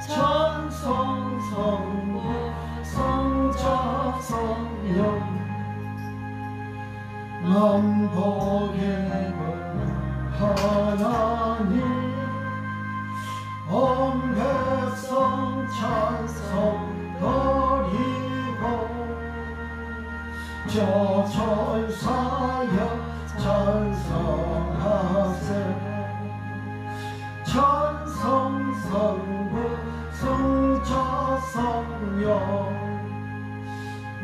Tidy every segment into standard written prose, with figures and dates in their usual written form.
찬송 성부 성자 성령 만복의 하나님 온 백성 찬송 드리고 저 천사여 찬송하세 찬송 성부 성자 성령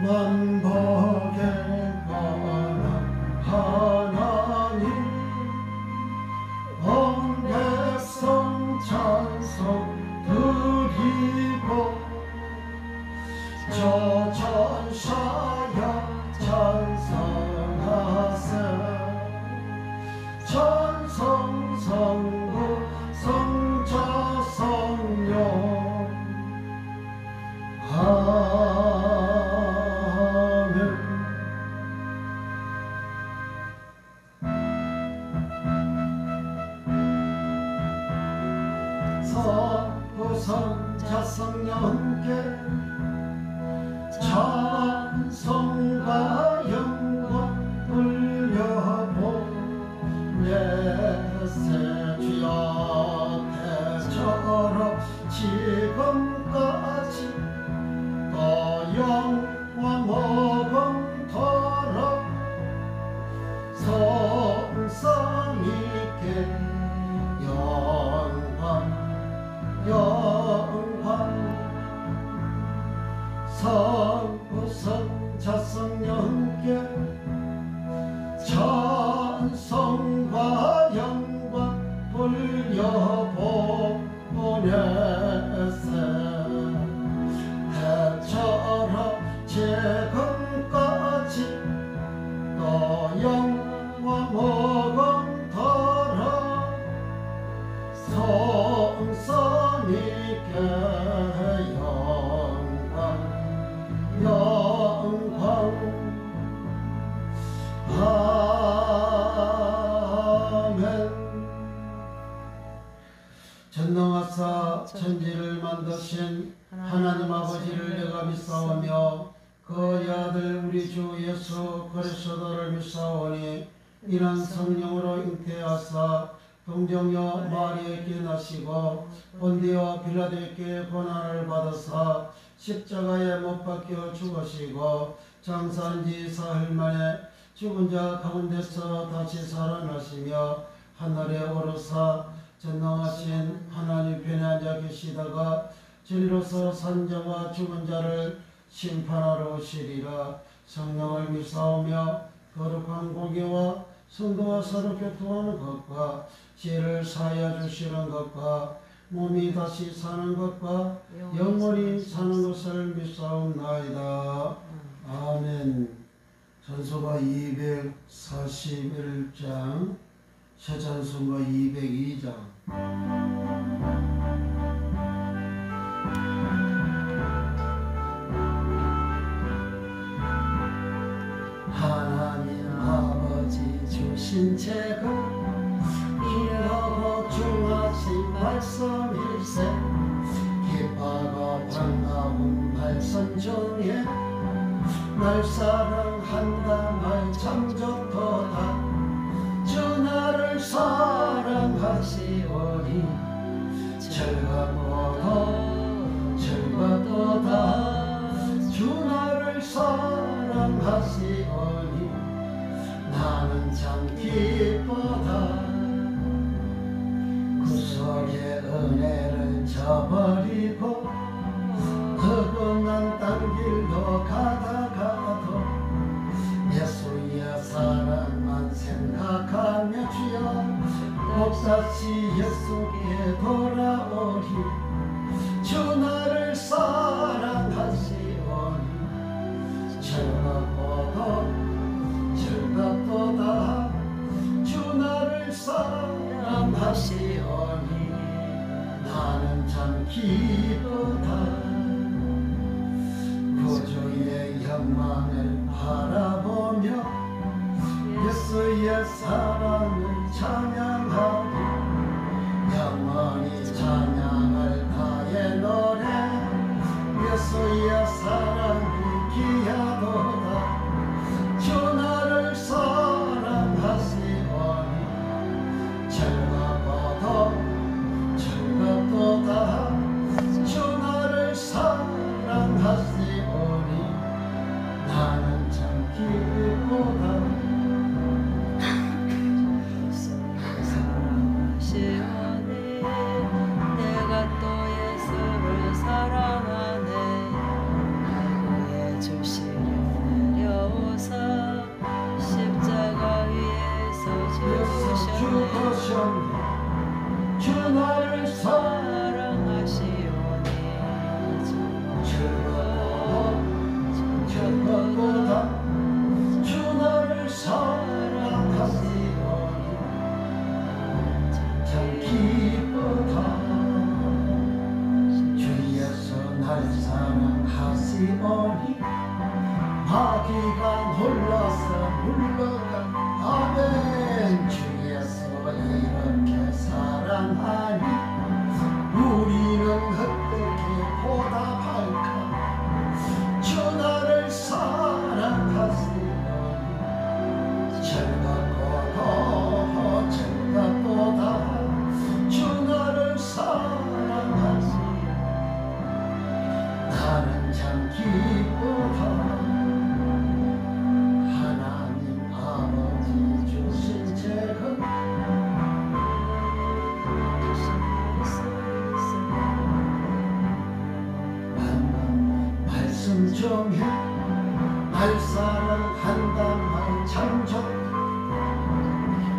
만복의 하나님 온 백성 찬송 드리고 저 천사여 찬송하세 찬송 성부 성자 성령 아멘. 성부 성자 성령께 찬송과 영광 돌려보내세 주여 대처럼 지금까지 또 영원 모범토록 성삼위께 영광 성부 성자 성령께 찬송과 영광 돌려보내세 해처럼 지금까지 또 영원 모범토록 성삼위께 영광 아멘. 전능하사 천지를 만드신 하나님 아버지를 내가 믿사오며 그의 아들 우리 주 예수 그리스도를 믿사오니 이는 성령으로 잉태하사 동정녀 마리아에게 나시고 본디오 빌라도에게 고난을 받으사 십자가에 못 박혀 죽으시고 장사한 지 사흘 만에 죽은 자 가운데서 다시 살아나시며 하늘에 오르사 전능하신 하나님 편에 앉아 계시다가 진리로서 산자와 죽은 자를 심판하러 오시리라. 성령을 믿사오며 거룩한 공예와 성도와 서로 교통하는 것과 죄를 사하여 주시는 것과 몸이 다시 사는 것과 영원히 사는 것을 믿사옵나이다. 아멘. 전서가 241장 새전서가 202장. 하나님 아버지 주신 책은 귀하고 중하신 말씀일세 기뻐하고 반가운 말씀 중에 날 사랑한다 말 참 좋도다. 주 나를 사랑하시오니 즐겁도다. 주 나를 사랑하시오니 나는 참 기쁘다. 구속의 은혜를 저버리고 흑음한 땅 길로 가다가도 예수의 사랑만 생각하며 주여 꼭다시 예수께 돌아오리. 주 나를 사랑하시오니 즐겁도다. 주 나를 사랑하시오니 나는 참 기쁘다. 구주의 영광을 바라보며 예수의 사랑을 찬양하리. 영원히 찬양할 나의 노래 예수의 사랑이 귀하도다 주 나를 사랑하시오니 즐겁도다 즐겁도다 주 나를 사랑하시오니 나는 참 기쁘다 내가 또 예수를 사랑하네 그의 주시를 내려오사 십자가 위에서 죽으셨네 주 나를 사랑하시오니 즐겁도다 주 나를 사랑하시오니 참 기쁘다 주 예수 날 사랑하시오니 마귀가 놀라서 물러간 아멘 주 예수 이렇게 사랑하니 우리는 어떻게 보답할까 주 나를 사랑하시오니 즐겁도다 주 나를 사랑하시오니 나는 참 기쁘다 하나님 아버지 주신 책은 말씀 중에 날 사랑한단 말 참 좋다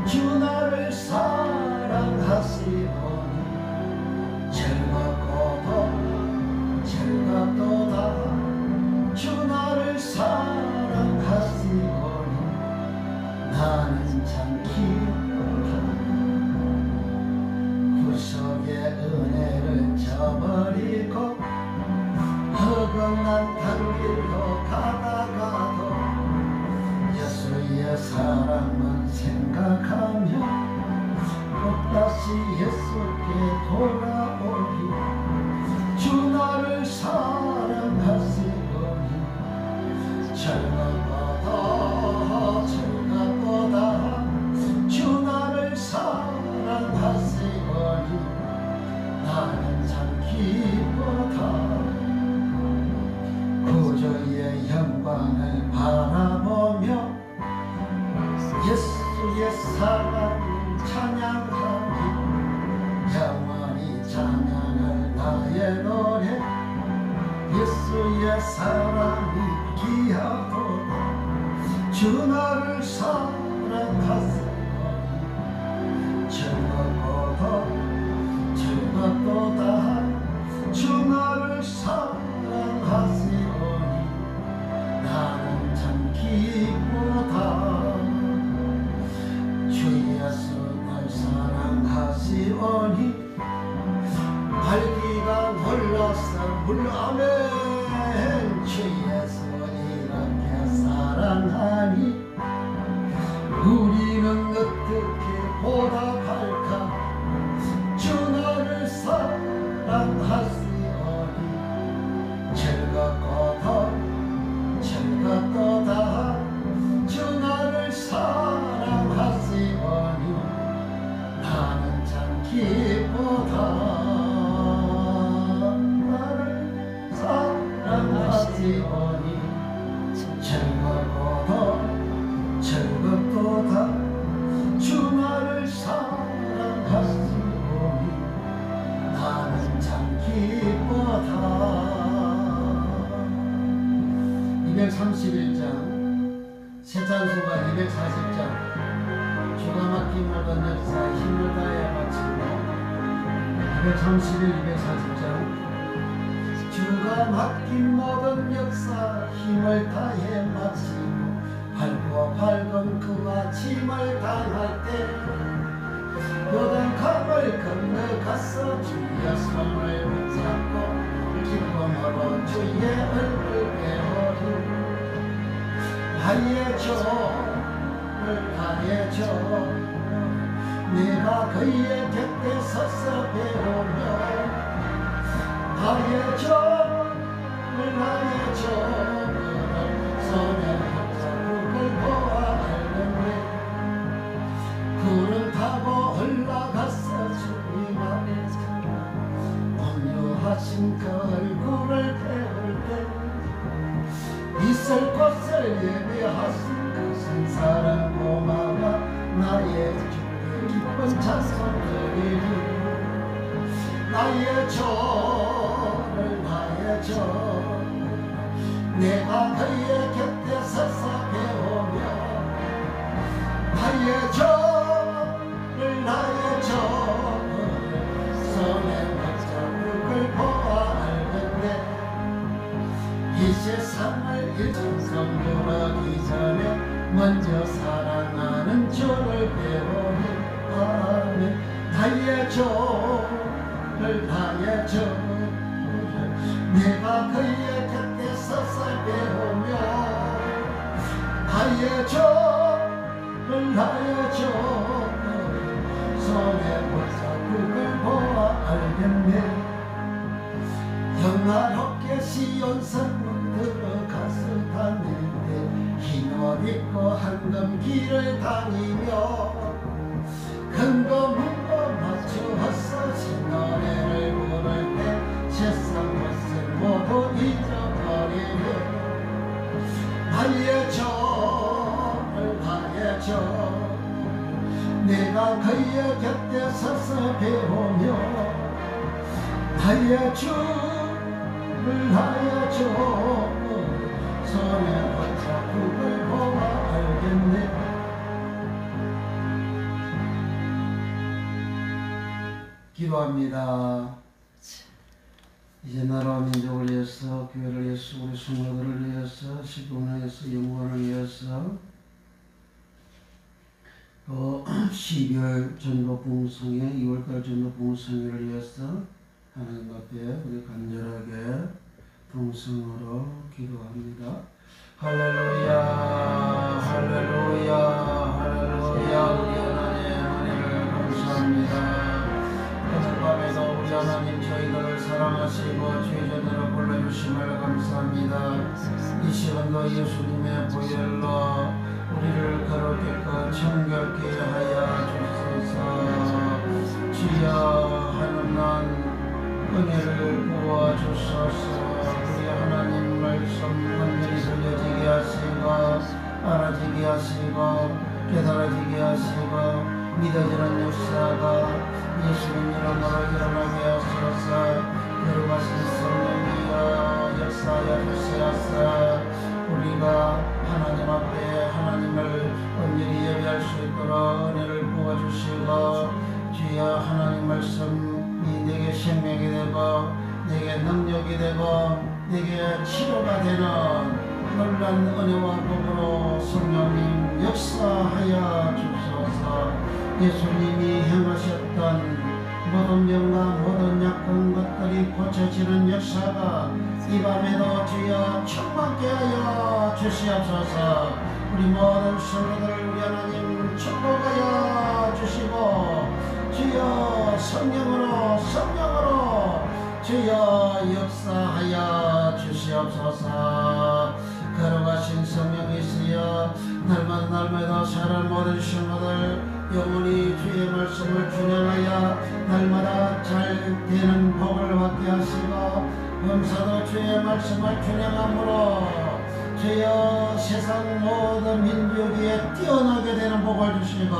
주 나를 사랑하시오니 즐겁도다 주 나를 사랑하시오니 나는 참 기쁘다 구속의 은혜를 저버리고 허건한 단길로 가다가도 예수의 사랑만 생각하며 꼭 다시 예수께 돌아오리 주 나를 사랑하시오니 즐겁도다 주 나를 사랑하시오니 나는 참 기쁘다 구주의 영광을 바라보며 예수의 사랑을 찬양하니 영원히 찬양할 나의 노래 예수의 사랑이 귀하도다 주 나를 사랑하시오니 즐겁도다 주 나를 사랑하시오니 나는 참 기쁘다 주 예수 날 사랑하시오니 발기가 놀라서 아멘 주 예수 이렇게 사랑하니 우리는 어떻게 보답할까 주 나를 사랑하시오니 즐겁도다 주 나를 사랑하시오니 나는 참 기쁘다 나를 사랑하시오니 즐겁도다 주 나를 사랑하시오니 나는 참 기쁘다 231장 세찬소가 240장 주가 맡긴 모든 역사 힘을 다해 바치고 231, 240장 주가 맡긴 모든 역사 힘을 다해 마치고 밝은 그 아침을 당할 때 요단강을 건너가서 주의 손을 붙잡고 기쁨으로 주의 얼굴 배우리 하여줘 내가 그의 곁에 서서 배우며 나의 정을 나의 정을 손에 붙잡고 보아 알겠네. 구름 타고 올라갔어 주님 앞에 온유하신 그 얼굴을 배울 때 있을 곳을 예배하신 그 사랑 고마워 나의 주의 기쁜 찬송 드리리. 나의 저를 나의 저 내가 그의 곁에 서서 배우며 나의 저를 나의 저를 손에 붙잡고 보아 알겠네. 이 세상을 일정성교하기 전에 먼저 사랑하는 주를 배우니 아멘. 나의 저를 나의 저를 내가 그의 곁에 서서 배우며 나의 저를 나의 저를 손에 붙잡고 보아 알겠네. 영화롭게 시온성 들어가서 다니는데 흰 옷 입고 황금 길을 다니며 근거문거 맞추어서 신노래를 부를 때 세상 것을 모두 잊어버리며 나의 저를 나의 저 내가 그의 곁에 서서 배우며 나의 주를 나의 주 손에 붙잡고 보아 알겠네. 기도합니다. 이제 나라와 민족을 위해서 교회를 위해서 우리 성도들을 위해서 시공을 위해서 영광을 위해서 또 12월 전도 봉성회 2월달 전도 봉성회를 위해서 하나님 앞에 우리 간절하게 동성으로 기도합니다. 할렐루야 할렐루야 할렐루야. 우리 하나님 감사합니다. 오늘 밤에도 우리 하나님 저희들을 사랑하시고 죄전으로 불러주심을 감사합니다. 이 시간도 예수님의 보혈로 우리를 거룩하고 정결케 하여 주소서. 주여 하늘난 은혜를 부어주소서. 우리 하나님 말씀 온전히 들려지게 하시고 알아지게 하시고 깨달아지게 하시고 믿어지는 역사가 예수님 이름으로 일어나게 하소서. 거룩하신 성령이여 역사하여 주시옵소서. 우리가 하나님 앞에 하나님을 온전히 예배할 수 있도록 은혜를 부어주시고 주여 하나님 말씀이 내게 생명이 되고 내게 능력이 되고 내게 치료가 되는 놀란 은혜와 복으로 성령님 역사하여 주소서. 예수님이 행하셨던 모든 병과 모든 약한 것들이 고쳐지는 역사가 이 밤에도 주여 충만케 하여 주시옵소서. 우리 모든 성도들 우리 하나님 축복하여 주시고 주여 성령으로 주여 역사하여 주시옵소서. 거룩하신 성령이시여 날마다 살아 모든 성도들 영원히 주의 말씀을 준행하여 날마다 잘 되는 복을 받게 하시고 범사도 주의 말씀을 준행함으로 주여 세상 모든 민족 위에 뛰어나게 되는 복을 주시고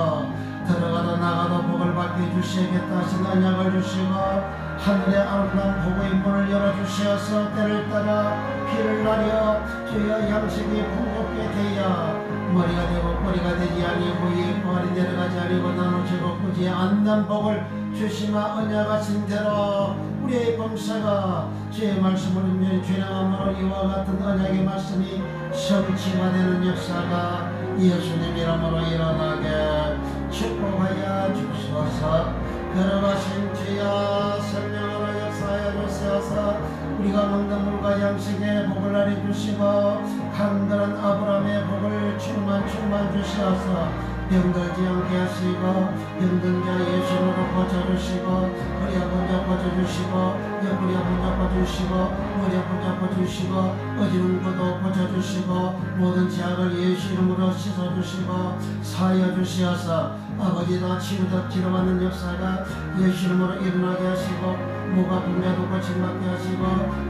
들어가도 나가도 복을 받게 주시겠다 하신 언약을 주시고 하늘의 아름다운 복의 문을 열어주시어서 때를 따라 피를 나려 주여 양식이 풍족게 되어 머리가 되고 꼬리가 되지 아니고 이 부활이 내려가지 아니고 나누지고 꾸지 않는 복을 주시마 언약하신 대로 우리의 범사가 주의 말씀을 온전히 준행함으로 이와 같은 언약의 말씀이 성취가 되는 역사가 예수님 이름으로 일어나게 축복하여 주소서. 걸어가신 주여 성령으로 역사하여 주시어서 우리가 먹는 물과 양식의 복을 내려주시고 강건한 아브라함의 복을 충만 주시어서 병들지 않게 하시고 병든 자 예수로 고쳐주시고 허리 아픈 자 고쳐주시고 옆구리 아픈 자 고쳐주시고 머리 아픈 자 고쳐주시고 어지러운 것도 고쳐주시고 모든 죄악을 예수 이름으로 씻어주시고 사여주시어서 아버지 다 치료받는 역사가 예수 이름으로 일어나게 하시고 목 아픈 자도 고침받게 하시고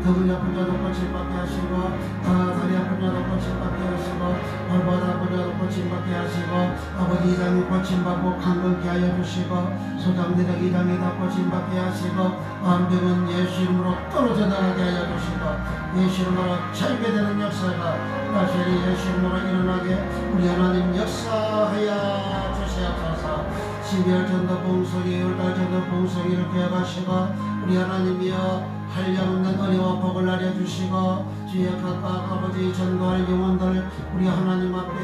더블 아픈 자도 고침받게 하시고 다리 아픈 자도 고침받게 하시고 발바닥 아픈 자도 고침받게 하시고 아버지 이장이 고침받고 강건케 하여 주시고 소장대적 이장이 다 고침받게 하시고 암병은 예수 이름으로 떨어져 나가게 하여 주시고 예수 이름으로 절개되는 역사가 다시 예수 이름으로 일어나게 우리 하나님 역사하여 주시옵소서. 12월 전도 봉송이 6달 전도 봉송이를 계약하시고 우리 하나님이여 한량없는 은혜와 복을 알려주시고 주의 각각 아버지 전도할 영혼들 우리 하나님 앞에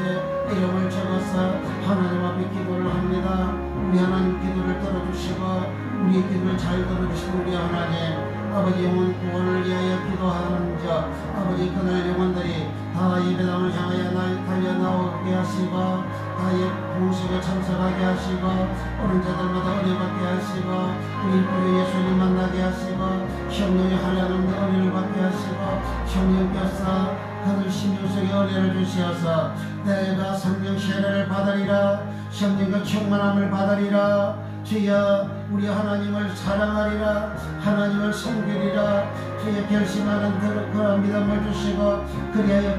이름을 적어서 하나님 앞에 기도를 합니다. 우리 하나님 기도를 들어주시고 우리 기도를 잘 들어주시고 우리 하나님 아버지 영혼 구원을 위하여 기도하는 자 아버지 그날 영혼들이 다 예배당을 향하여 달려 나오게 하시고 다 공식에 참석하게 하시고 오는 자들마다 은혜 받게 하시고 우리 뿌리 예수님 만나게 하시고 성령의 한량없는 은혜를 받게 하시고 성령께서 그들 심령 속에 은혜를 주시어서 내가 성령 세례를 받으리라 성령의 충만함을 받으리라 주여 우리 하나님을 사랑하리라 하나님을 섬기리라 주의 결심하는 그런 믿음을 주시고 그리하여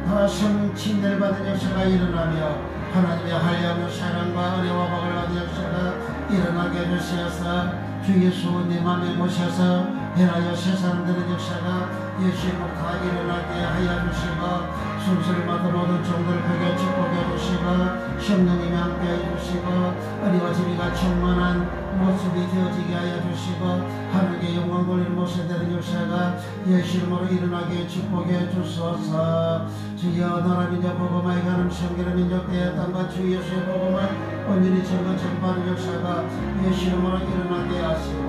다 성령 침례를 받은 역사가 일어나며 하나님의 한량의 사랑과 은혜와 복을 받은 역사가 일어나게 해주시어서 주 예수 내 맘에 모셔서 변하여 세상되는 역사가 예수님으로 다 일어나게 하여 주시고 순서를 맡은 모든 종들 그게 축복해 주시고 성령님이 함께 해주시고 은혜와 진리가 충만한 모습이 되어지게 하여 주시고 하나님께 영광 돌리는 모습이 되는 역사가 예수 이름으로 일어나게 축복해 주소서. 주여 나라 민족 복음하여 가는 성결의 민족대의 땅과 주 예수의 복음을 온전히 전거 전파하는 역사가 예수 이름으로 일어나게 하시고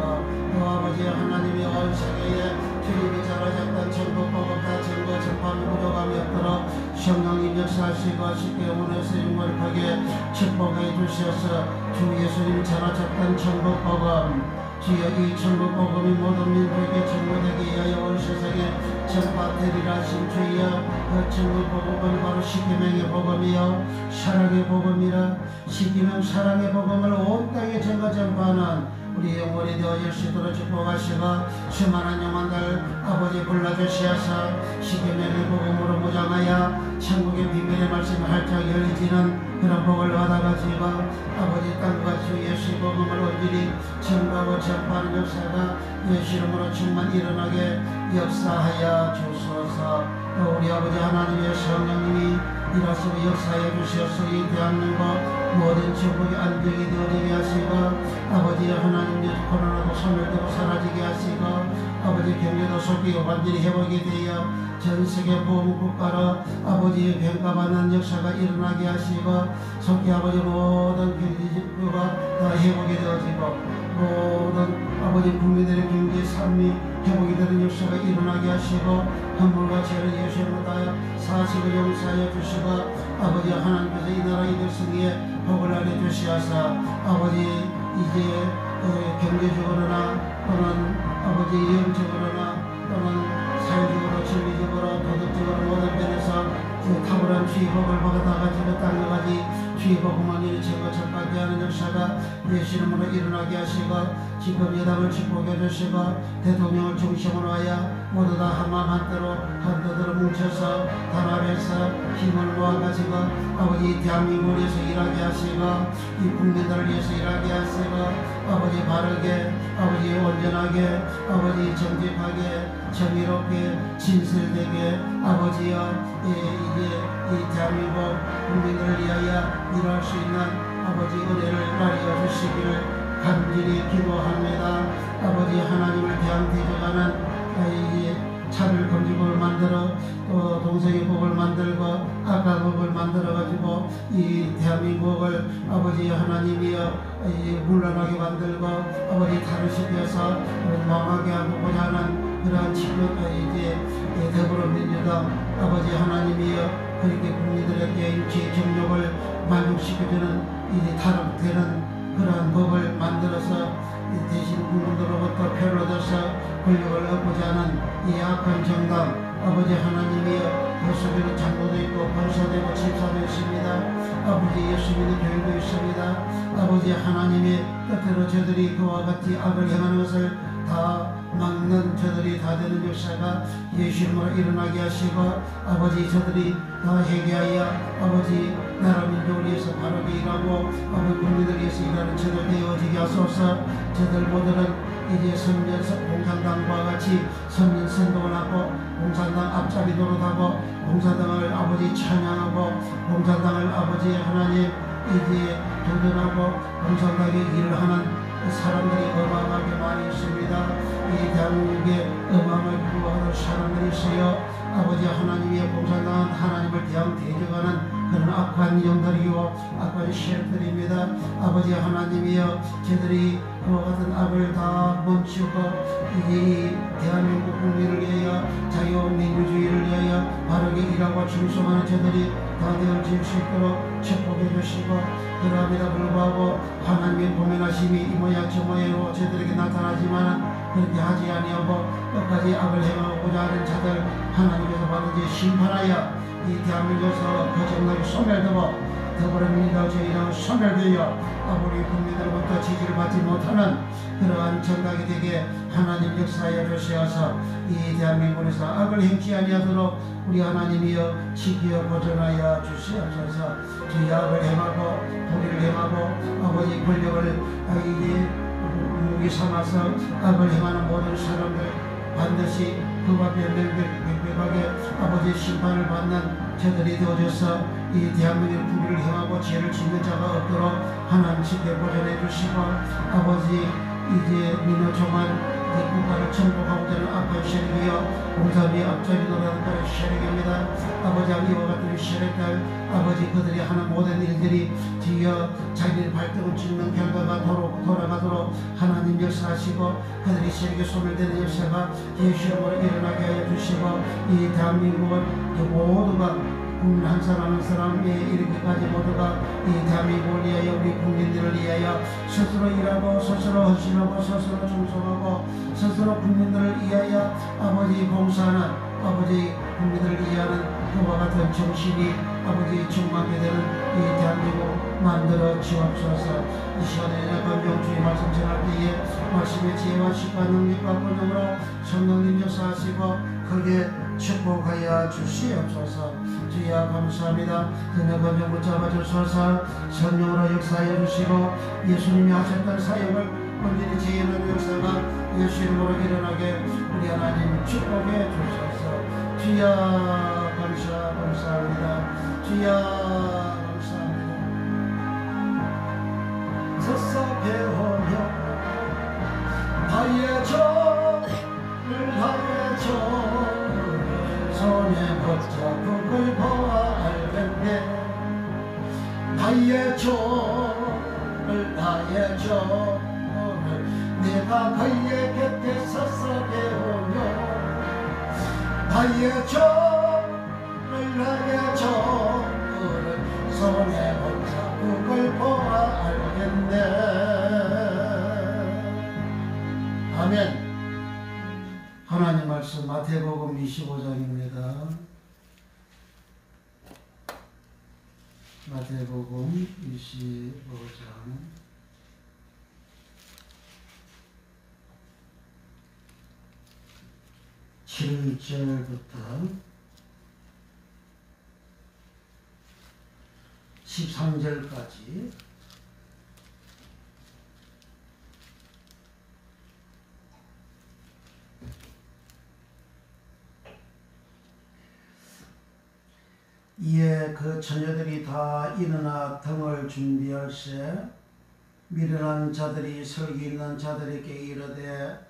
또 아버지 하나님이 온 세계에 주님이 잘하셨던 전국 복음 다 전거 전파하는 부족함이 없도록 성령님 역사하시고 쉽게 영혼에서 영원하게 축복해 주셔서 주 예수님 잘하셨던 전국 복음 주여 이 천국 복음이 모든 민족에게 전거되게 위하여 온 세상에 전파되리라 하신 주여 그 천국 복음은 바로 십계명의 복음이요 사랑의 복음이라 십계명 사랑의 복음을 온 땅에 전파하는 우리 영혼이 되어 예수도로 축복하시고 수많은 영혼들 아버지 불러주시어서 십계명의 복음으로 무장하여 천국의 비밀의 말씀을 활짝 열리지는 그런 복을 받아가지고 아버지 땅과 주 예수의 복음을 온전히 전하고 전파하는 역사가 예수 이름으로 충만 일어나게 역사하여 주소서. 또 우리 아버지 하나님의 성령님이 일하시고 역사해 주시옵소서. 이 대한민국 모든 지역이 안정이 되어지게 하시고 아버지 하나님의 코로나도 소멸되고 사라지게 하시고 아버지 경제도 속히 완전히 회복이 되어 전 세계 보험국가로 아버지의 평가받는 역사가 일어나게 하시고 속히 아버지 모든 경제가 다 회복이 되어지고 모든 아버지 국민들의 경제 삶이 회복이 되는 역사가 일어나게 하시고 헌물과 죄를 예수님으로 다 사식을 용서하여 주시고 아버지 하나님께서 이 나라 이 백성 위에 복을 알려주시어서 아버지 이제 경제적으로나 또는 아버지 영적으로나 또는 사회적으로 진리적으로 도덕적으로 모든 면에서 탁월한 주의 복을 받아가지고 땅여가지 주의 복음만 이리 제거 전파하게 하는 역사가 예수 이름으로 일어나게 하시고 지금 여당을 축복해 주시고 대통령을 중심으로 하여 모두 다 한마음 한때로 한뜻으로 뭉쳐서 단합해서 힘을 모아가지고 아버지 대한민국을 위해서 일하게 하시고 이 국민들을 위해서 일하게 하시고 아버지 바르게 아버지 온전하게 아버지 정직하게 정의롭게 진실되게 아버지여 이제 이 대한민국 국민들을 위하여 일할 수 있는 아버지 은혜를 가르쳐 주시기를 간절히 기도합니다. 아버지 하나님을 대한 대적하는 차별 금지법을 만들어 또 동성애 법을 만들고 악한 법을 만들어 가지고 이 대한민국을 아버지 하나님이여 물러나게 만들고 아버지 다르시켜서 망하게 하고자 하는 그러한 지금 이제 더불어민주당 아버지 하나님이여 그렇게 국민들에게 일체의 정욕을 만족시켜주는 이 타락되는 그러한 법을 만들어서 대신 국민들로부터 표를 얻어서 권력을 얻고자 하는 이 악한 정당 아버지 하나님이여 그 속에는 장로도 있고 권사되고 집사도 있습니다. 아버지 예수 믿는 교회도 있습니다. 아버지 하나님의 뜻대로 저들이 그와 같이 악을 행하는 것을 다 막는 저들이 다 되는 역사가 예수 이름으로 일어나게 하시고 아버지 저들이 다 회개하여 아버지 나라 민족을 위해서 바르게 일하고 아버지 국민을 위해서 일하는 저들 되어지게 하소서. 저들 모두는 이제 선전 공산당과 같이 선전 선동을 하고 공산당 앞자리 노릇하고 공산당을 아버지 찬양하고 공산당을 아버지 하나님 이제 도전하고 공산당의 일을 하는 사람들이 어마어마하게 많이 있습니다. 이 대한민국에 어마어마하게 불과하는 사람들이 있어요. 아버지 하나님의 공산당은 하나님을 대적하는 그런 악한 영들이요 악한 세력들입니다. 아버지 하나님이여 저들이 그와 같은 악을 다 멈추고 이 대한민국 국민을 위하여 자유민주주의를 위하여 바르게 일하고 충성하는 저들이 다 되어질 수 있도록 축복해 주시고 그러함에도 불구하고 하나님의 고민하심이 이 모양 저 모양으로 저들에게 나타나지만 그렇게 하지 아니하고 끝까지 악을 행하고자 하는 자들 하나님께서 반드시 심판하여 이 대한민국에서 거짓말이 소멸되고 더불어민주당 저희랑 소멸되어 아무리 국민들로부터 지지를 받지 못하는 그러한 정당이 되게 하나님 역사하여 주시어서 이 대한민국에서 악을 행치 아니하도록 우리 하나님이여 지키어 보존하여 주시옵소서. 저희 악을 행하고 불의를 행하고 아버지 권력을 이제 무기 삼아서 악을 행하는 모든 사람들 반드시 그 앞에 명백하게 아버지의 심판을 받는 저들이 되어져서 이 대한민국의 불의를 행하고 죄를 짓는 자가 없도록 하나님 지켜 보존해 주시고 아버지 이제 민노총한 국가를 정복하고자 하는 악한 세력이여 공산주의 앞자리 노라는 그런 세력입니다. 아버지 이와 같은 세력들 아버지 그들이 하는 모든 일들이 지어 자기의 발등을 찍는 결과가 돌아가도록 하나님 역사하시고 그들이 세력에 소멸되는 역사가 예수 이름으로 일어나게 하여 주시고 이 대한민국은 모두가 국민 한 사람 한 사람에 이르기까지 모두가 이 대한민국을 위하여 우리 국민들을 위하여 스스로 일하고 스스로 헌신하고 스스로 충성하고 스스로 국민들을 위하여 아버지 봉사하는 아버지 국민들을 위하는 그와 같은 정신이 아버지 충만하게 되는 이 대한민국 만들어 주옵소서. 이 시간에 건명주의 말씀 전할 때에 말씀의 지혜와 시과 능력과 권능으로 성령님 역사하시고 크게 축복하여 주시옵소서. 주여 감사합니다. 그녀 건명 붙잡아 주소서. 성령으로 역사하여 주시고 예수님이 하셨던 사역을 온전히 지혜는 역사가 예수 이름으로 일어나게 우리 하나님 축복해 주소서. 주여 감사합니다. 주여 감사합니다. 서서 배우며 나의 죄를 나의 죄 손에 붙잡고 끌고 알겠네. 나의 죄를 나의 죄를 내가 그의 곁에 서서 배우며 나의 죄를 나의 죄를 손에 붙잡고 끌고 알겠네. 아멘. 하나님 말씀 마태복음 25장입니다. 마태복음 25장 7절부터 13절까지 이에 그 처녀들이 다 일어나 등을 준비할세 미련한 자들이 설기 있는 자들에게 이르되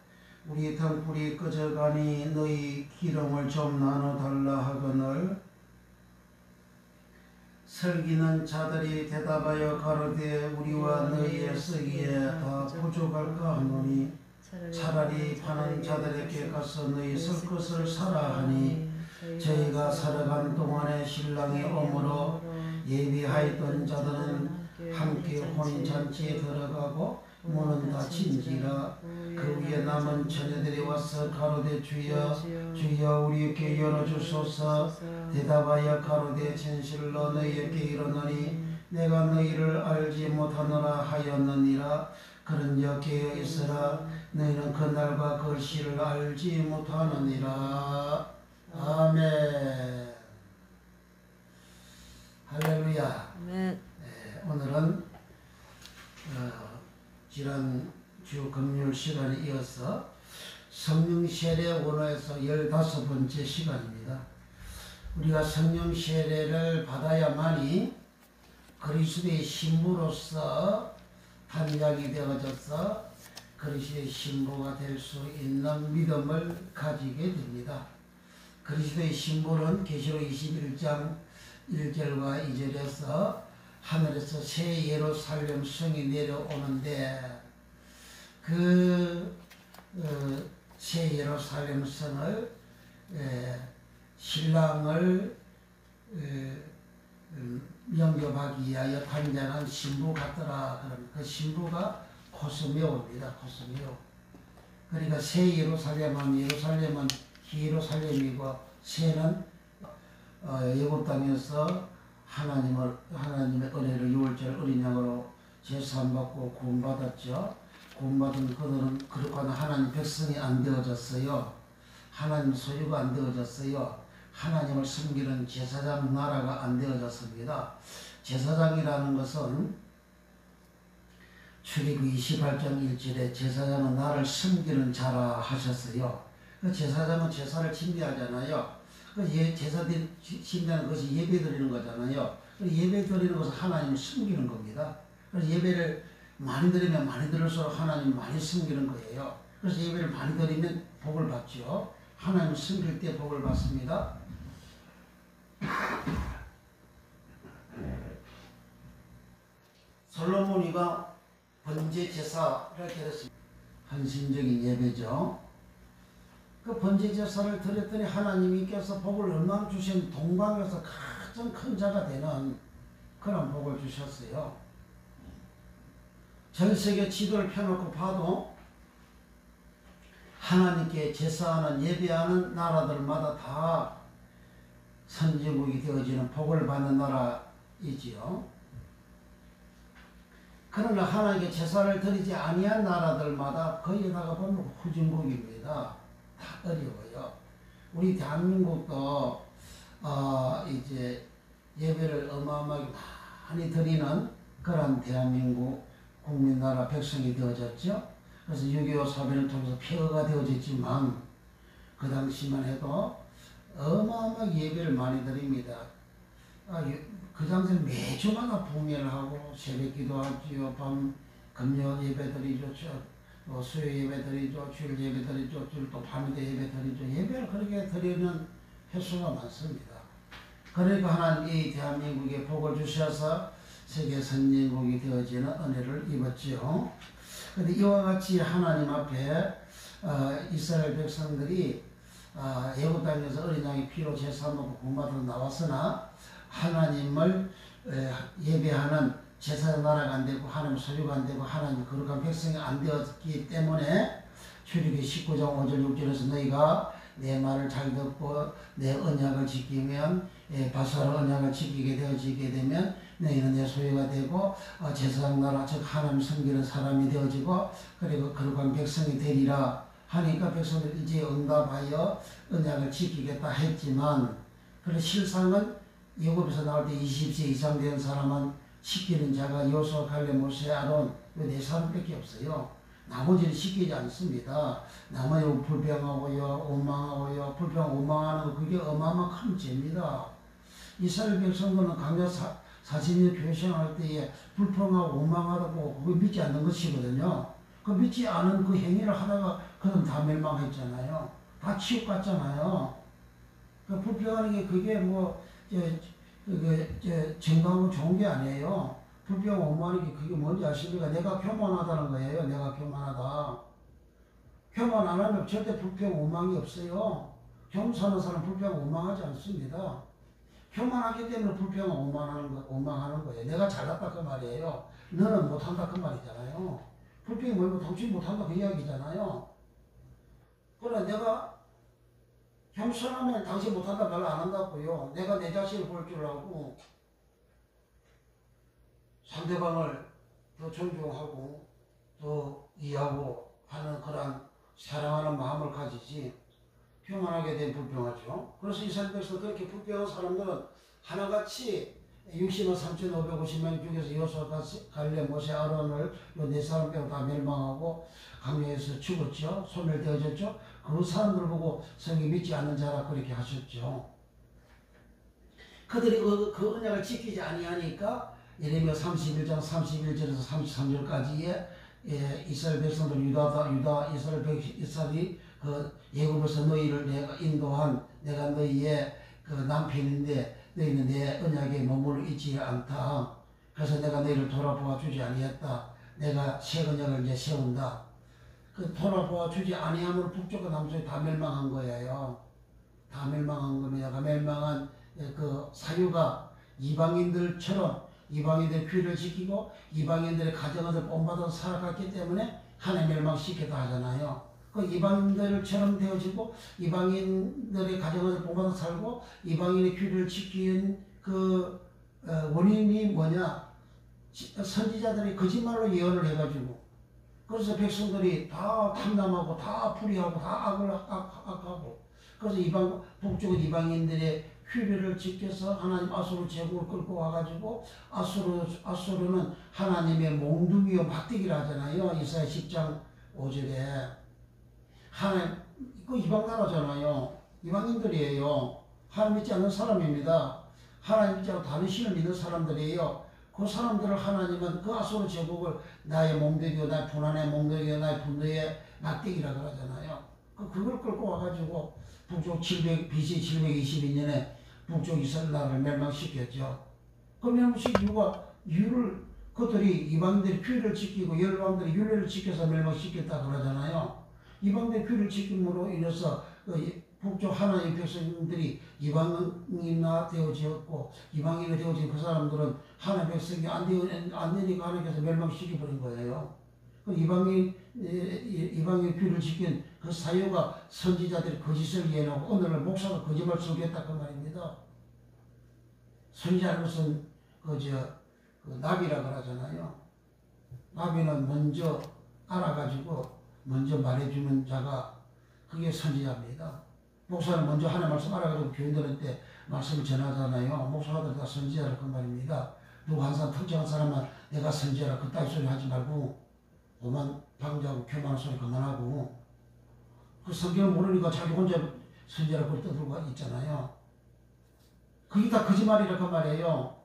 우리 등불이 꺼져가니 너희 기름을 좀 나눠달라 하거늘 설기는 자들이 대답하여 가로되 우리와 너희의 쓰기에 다 부족할까 하노니 차라리 파는 자들에게 가서 너희 쓸 것을 사라 하니 저희가 살아간 동안에 신랑이 오므로 예비하였던 자들은 함께 혼인잔치에 들어가고 문은 닫힌지라. 그 위에 남은 처녀들이 와서 가로되 주여 주여 우리에게 열어주소서. 대답하여 가로되 진실로 너희에게 이르노니 내가 너희를 알지 못하노라 하였느니라. 그런즉 깨어 있으라. 너희는 그날과 그 시를 알지 못하느니라. 아멘. 할렐루야. 아멘. 오늘은 지난 주 금요일 시간에 이어서 성령 세례 원어에서 15번째 시간입니다. 우리가 성령 세례를 받아야만이 그리스도의 신부로서 단장이 되어져서 그리스도의 신부가 될 수 있는 믿음을 가지게 됩니다. 그리스도의 신부는 계시록 21장 1절과 2절에서 하늘에서 새 예루살렘 성이 내려오는데 그 새 예루살렘 성을 신랑을 영접하기 위하여 단장한 신부 같더라. 그럼 그 신부가 코스메오입니다. 코스메오. 그러니까 새 예루살렘은 예루살렘이고 새는 예굽 땅에서 하나님의 은혜를 6월절 어린 양으로 제사함받고 구원받았죠. 구원받은 그들은 그렇거나 하나님 백성이 안 되어졌어요. 하나님 소유가 안 되어졌어요. 하나님을 섬기는 제사장 나라가 안 되어졌습니다. 제사장이라는 것은 출애굽기 28장 1절에 제사장은 나를 섬기는 자라 하셨어요. 그 제사장은 제사를 침례하잖아요. 그 제사 침례하는 것이 예배 드리는 거잖아요. 예배 드리는 것은 하나님을 섬기는 겁니다. 그래서 예배를 많이 드리면 많이 들을수록 하나님 많이 섬기는 거예요. 그래서 예배를 많이 드리면 복을 받죠. 하나님을 섬길 때 복을 받습니다. 솔로몬이가 번제 제사를 드렸습니다. 헌신적인 예배죠. 그 번제 제사를 드렸더니 하나님께서 복을 얼마나 주신 동방에서 가장 큰 자가 되는 그런 복을 주셨어요. 전 세계 지도를 펴놓고 봐도 하나님께 제사하는 예배하는 나라들마다 다 선진국이 되어지는 복을 받는 나라이지요. 그러나 하나님께 제사를 드리지 아니한 나라들마다 거기에다가 보면 후진국입니다. 다 어려워요. 우리 대한민국도 이제 예배를 어마어마하게 많이 드리는 그런 대한민국 국민나라 백성이 되어졌죠. 그래서 6.25 사변을 통해서 폐허가 되어졌지만 그 당시만 해도 어마어마하게 예배를 많이 드립니다. 그 당시에 매주마다 봉예를 하고 새벽 기도하지요. 밤 금요 예배 드리죠. 수요 예배 드리죠. 주일 예배 드리죠. 주일 또 밤에도 예배 드리죠. 예배를 그렇게 드리는 횟수가 많습니다. 그러니까 하나님 이 대한민국에 복을 주셔서 세계 선진국이 되어지는 은혜를 입었지요. 그런데 이와 같이 하나님 앞에 이스라엘 백성들이 애굽 땅에서 어린 양의 피로 제사하고 구원받으러 나왔으나 하나님을 예배하는 제사장 나라가 안 되고 하나님 소유가 안 되고 하나님 거룩한 백성이 안 되었기 때문에 출애굽기 19장 5절 6절에서 너희가 내 말을 잘 듣고 내 언약을 지키면 바사로 언약을 지키게 되어지게 되면 너희는 내 소유가 되고 제사장 나라 즉 하나님 섬기는 사람이 되어지고 그리고 거룩한 백성이 되리라 하니까 백성들이 이제 응답하여 언약을 지키겠다 했지만 그런 실상은 애굽에서 나올 때 20세 이상 된 사람은 지키는 자가 여호수아 갈렙 모세 아론 네 사람밖에 없어요. 나머지는 지키지 않습니다. 나머지 불평하고요, 원망하고요, 원망하는 거 그게 어마어마한 큰 죄입니다. 이스라엘 백성들은 강제 40년 교회생활할 때에 불평하고 원망하다고 그거 믿지 않는 것이거든요. 그 믿지 않은 그 행위를 하다가 그는 다 멸망했잖아요. 다 치욕 같잖아요. 그 불평하는 게 그게 정당하고 좋은 게 아니에요. 불평 원망하는 게 그게 뭔지 아십니까? 내가 교만하다는 거예요. 내가 교만하다. 교만 안 하면 절대 불평 원망이 없어요. 겸사하는 사람 불평 원망하지 않습니다. 교만하기 때문에 불평을 원망하는 거예요. 내가 잘났다 그 말이에요. 너는 못한다 그 말이잖아요. 불평이 뭐고 당신 못한다 그 이야기잖아요. 그러나 내가 겸손하면 당신 못한다 별로 안 한다고요. 내가 내 자신을 볼 줄 알고 상대방을 더 존중하고 더 이해하고 하는 그런 사랑하는 마음을 가지지 교만하게 된 불평하죠. 그래서 이스라엘에서 그렇게 불평한 사람들은 하나같이 60만 3,550명 중에서 여호수아, 갈렙, 모세, 아론을 요 네 사람 빼고 다 멸망하고 강요해서 죽었죠. 소멸되어졌죠. 그 사람들 보고 성경 믿지 않는 자라 그렇게 하셨죠. 그들이 그 언약을 지키지 아니하니까 예레미야 31장 31절에서 33절까지의 이스라엘 백성들 유다 이스라엘이 그 예굽에서 너희를 내가 인도한 내가 너희의 그 남편인데 너희는 내 언약에 머물러 있지 않다. 그래서 내가 너희를 돌아보아 주지 아니했다. 내가 새 언약을 이제 세운다. 그 돌아보아 주지 아니함으로 북쪽과 남쪽이 다 멸망한 거예요. 다 멸망한 겁니다. 그 멸망한 그 사유가 이방인들처럼 이방인들의 귀를 지키고 이방인들의 가정을 본받아서 살아갔기 때문에 하나님 멸망시켰다 하잖아요. 그 이방인들처럼 되어지고 이방인들의 가정을 본받아서 살고 이방인의 귀를 지킨 그 원인이 뭐냐? 선지자들이 거짓말로 예언을 해가지고 그래서 백성들이 다 탐남하고 다 불의하고 다 악하고 그래서 북쪽은 이방인들의 휘뢰를 지켜서 하나님 아수르 제국을 끌고 와가지고 아수르는 하나님의 몽둥이요 막대기라 하잖아요. 이사야 10장 5절에 하나님 그 이방 나라잖아요. 이방인들이에요. 하나님 믿지 않는 사람입니다. 하나님 믿지 않고 다른 신을 믿는 사람들이에요. 그 사람들을 하나님은 그 아수르 제국을 나의 몽둥이요 나의 분한의 몽둥이요 나의 분노의 막대기라 그러잖아요. 그걸 끌고 와가지고 북쪽 BC 722년에 북쪽 이스라엘 나라를 멸망시켰죠. 그 멸망시킨 이유를 그들이 이방인들의 규례를 지키고 열방들이 율례를 지켜서 멸망시켰다 그러잖아요. 이방인들의 규례를 지킴으로 인해서 북쪽 하나님의 백성들이 이방인이나 되어지었고 이방인이 되어진 그 사람들은 하나님의 백성이 안 되니까 하나님께서 멸망시켜버린 거예요. 그 이방인의 규례를 지킨 그 사유가 선지자들이 거짓을 예언하고 오늘날 목사가 거짓말 설교했다 그 말입니다. 선지자는 것은 그 나비라 그러잖아요. 나비는 먼저 알아가지고 먼저 말해주는 자가 그게 선지자입니다. 목사는 먼저 하나님 말씀 알아가지고 교인들한테 말씀을 전하잖아요. 목사들 다 선지자라 그 말입니다. 누구 한 사람 특정한 사람만 내가 선지자라 그 따위 소리 하지 말고 오만 방자하고 교만한 소리 그만하고 그 성경을 모르니까 자기 혼자 선지자라 그걸 떠들고 있잖아요. 그게 다 거짓말이라 그 말이에요.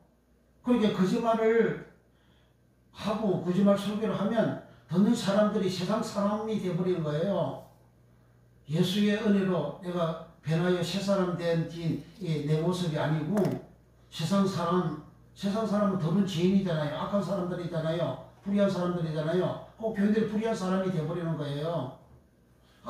그러니까 거짓말을 하고 거짓말 설교를 하면 듣는 사람들이 세상 사람이 되어버리는 거예요. 예수의 은혜로 내가 변하여 새 사람 된 내 모습이 아니고 세상 사람은 더러운 죄인이잖아요. 악한 사람들이잖아요. 불의한 사람들이잖아요. 꼭 교인들이 불의한 사람이 되어버리는 거예요.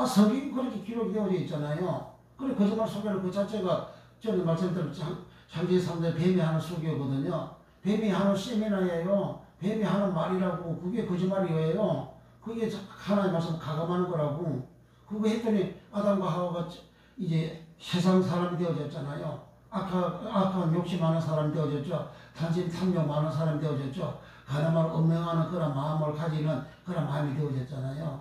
성경이 그렇게 기록이 되어져 있잖아요. 그래 거짓말 설교를 그 자체가 저는 말씀대로 창세기 3대 뱀이 하는 설교거든요. 뱀이 하는 세미나예요. 뱀이 하는 말이라고 그게 거짓말이에요. 그게 하나님 말씀 가감하는 거라고. 그거 했더니 아담과 하와가 이제 세상 사람이 되어졌잖아요. 악한 욕심 많은 사람이 되어졌죠. 단심 탐욕 많은 사람이 되어졌죠. 가늠하고 음행하는 그런 마음을 가지는 그런 마음이 되어졌잖아요.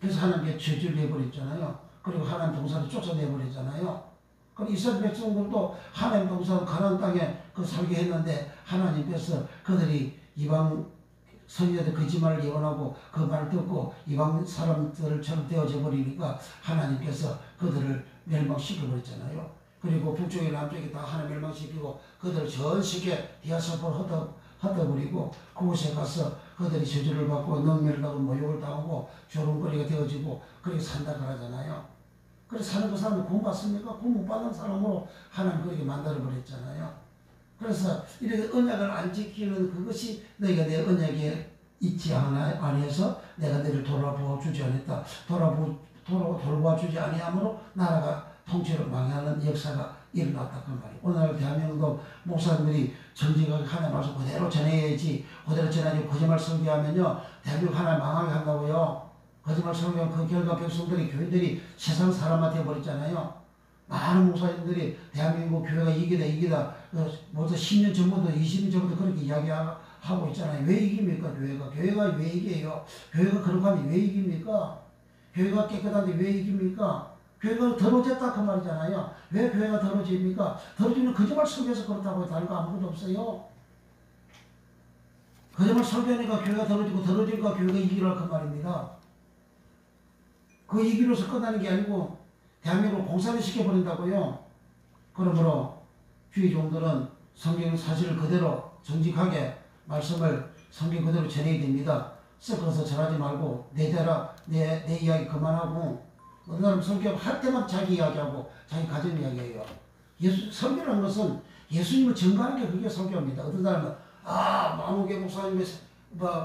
그래서 하나님께 저주를 내버렸잖아요. 그리고 하나님 동산을 쫓아내버렸잖아요. 그럼 이스라엘 백성들도 하나님 동산 가나안 땅에 살게 했는데 하나님께서 그들이 이방 선지자들 거짓말을 예언하고 그 말을 듣고 이방 사람들처럼 되어져 버리니까 하나님께서 그들을 멸망시켜버렸잖아요. 그리고 북쪽에 남쪽에 다 하나 멸망시키고 그들을 전 세계 디아스포를 흩어버리고 그곳에 가서 그들이 저주를 받고 능멸을 받고 모욕을 당하고 조롱거리가 되어지고 그렇게 산다 그러잖아요. 그래서 사는 그 사람이 구원 받습니까? 구원 못 받는 사람으로 하나님 그렇게 만들어버렸잖아요. 그래서 이렇게 언약을 안 지키는 그것이 너희가 내 언약에 있지 아니해서 내가 너희를 돌아보아 주지 않았다. 돌아보아 주지 아니하므로 나라가 통째로 망하는 역사가 일어났다 그 말이에요. 오늘 대한민국도 목사님들이 정직하게 하나님 말씀 그대로 전해야지, 그대로 전하지 거짓말 설교하면요 대한민국 하나님 망하게 한다고요. 거짓말 설교하면 그 결과 백성들이, 교회들이 세상 사람한테 버렸잖아요. 많은 목사님들이 대한민국 교회가 이기다 벌써 10년 전부터 20년 전부터 그렇게 이야기하고 있잖아요. 왜 이깁니까 교회가 왜 이겨요? 교회가 그렇게 하면 왜 이깁니까? 교회가 깨끗한데 왜 이깁니까? 교회가 더러워졌다 그 말이잖아요. 왜 교회가 더러워집니까? 더러워지는 거짓말 설교해서 그렇다고 다른 거 아무것도 없어요. 거짓말 설교하니까 교회가 더러워지고, 더러워지니까 교회가 이기라 그 말입니다. 그 이기로서 끝나는 게 아니고 대한민국을 공산화 시켜버린다고요. 그러므로 주의 종들은 성경 사실을 그대로 정직하게 말씀을 성경 그대로 전해야 됩니다. 섞어서 전하지 말고 내 이야기 그만하고, 어느 사람 설교할 때만 자기 이야기하고 자기 가정 이야기해요. 설교라는 것은 예수님을 증거하는 게 그게 설교입니다. 어떤 사람은 마무개 목사님의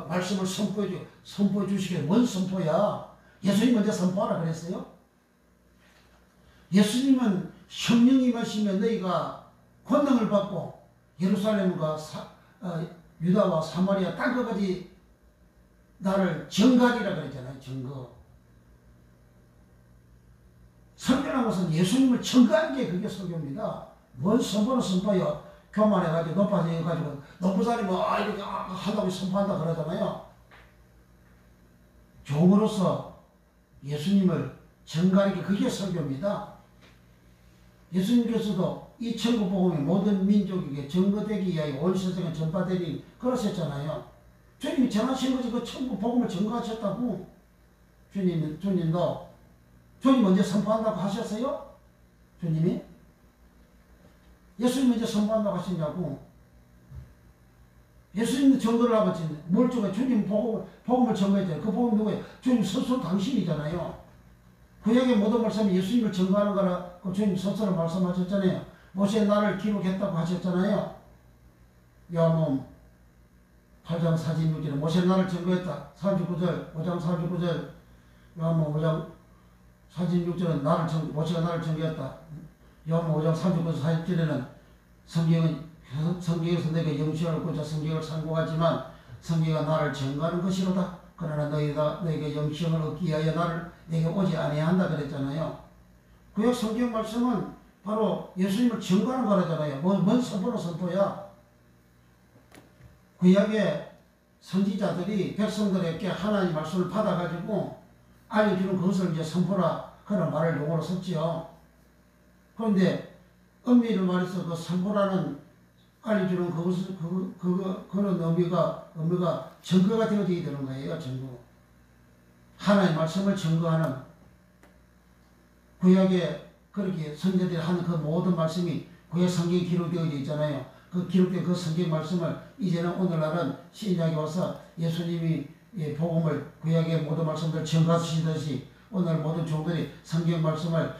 말씀을 선포해 주시게. 뭔 선포야? 예수님 먼저 선포하라 그랬어요? 예수님은 성령이 임하시면 너희가 권능을 받고 예루살렘과 유다와 사마리아 땅끝까지 나를 증거하리라 그랬잖아요. 증거. 설교라는 것은 예수님을 증거하는 게 그게 설교입니다. 뭔 선포는 선포요. 교만해가지고 높아져가지고 높은 사람이 이렇게 하다고 선포한다 그러잖아요. 종으로서 예수님을 증거하는 게 그게 설교입니다. 예수님께서도 이 천국 복음이 모든 민족에게 증거되기 위하여 온 세상에 전파되리 그러셨잖아요. 주님이 전하신 것이 그 천국 복음을 증거하셨다고. 주님도 주님 먼저 선포한다고 하셨어요? 주님이? 예수님 먼저 선포한다고 하시냐고. 예수님도 증거를 하고 뭘 증거? 주님 복음을 증거했잖아요. 그 복음이 누구예요? 주님 스스로 당신이잖아요. 구약의 모든 말씀이 예수님을 증거하는 거라 그 주님 스스로 말씀하셨잖아요. 모세의 나를 기록했다고 하셨잖아요. 요한복음 8장 46절에 모세의 나를 증거했다. 49절, 5장 49절, 요한복음 5장 46절은 모세가 나를 증거했다. 요한복음 5장 39절 40절에는 성경에서 내가 영생을 얻고자 성경을 상고하지만 성경가 나를 증거하는 것이로다. 그러나 너희가 영생을 얻기 위하여 내게 오지 아니한다 그랬잖아요. 구약 성경 말씀은 바로 예수님을 증거하는 거라잖아요. 뭔 선포는 선포야. 구약의 선지자들이 백성들에게 하나님 말씀을 받아가지고 알려주는 그것을 이제 선포라 그런 말을 용어로 썼지요. 그런데 엄밀히 말해서 그 선포라는 알려주는 그런 의미가 증거가 되어져야 되는 거예요. 증거. 하나님 말씀을 증거하는 구약에 그렇게 선지자들이 하는 그 모든 말씀이 구약 성경에 기록되어 있잖아요. 그 기록된 그 성경 말씀을 이제는 오늘날은 신약에 와서 예수님이 복음을 구약의 모든 말씀들 증거하시듯이 오늘 모든 종들이 성경 말씀을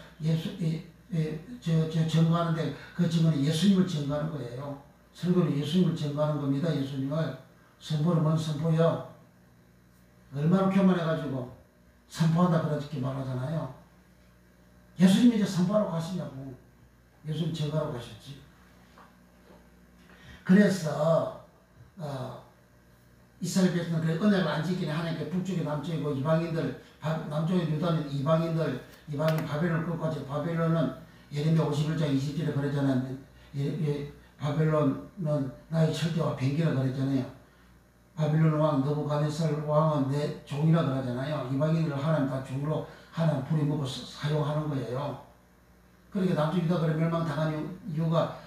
증거하는데 그 증거는 예수님을 증거하는 거예요. 설교는 예수님을 증거하는 겁니다. 예수님을. 선포는 뭔 선포요? 얼마나 교만해가지고 선포한다 그렇게 말하잖아요. 예수님이 이제 선포하러 가시냐고. 예수님 증거하러 가셨지. 그래서 이스라엘 백성은 은혜를 안 지키니 하나님께 북쪽에 남쪽이고 이방인들 남쪽에 유다는 이방인 바벨론을 끌고 가죠. 바벨론은 예레미야 51장 20절에 그랬잖아요. 바벨론은 나의 철대와 변기라 그랬잖아요. 바벨론 왕 느부갓네살 왕은 내 종이라 그러잖아요. 이방인들을 하나님 다 종으로 하나님 부려먹고 사용하는 거예요. 그러니까 남쪽 유다가 멸망당한 이유가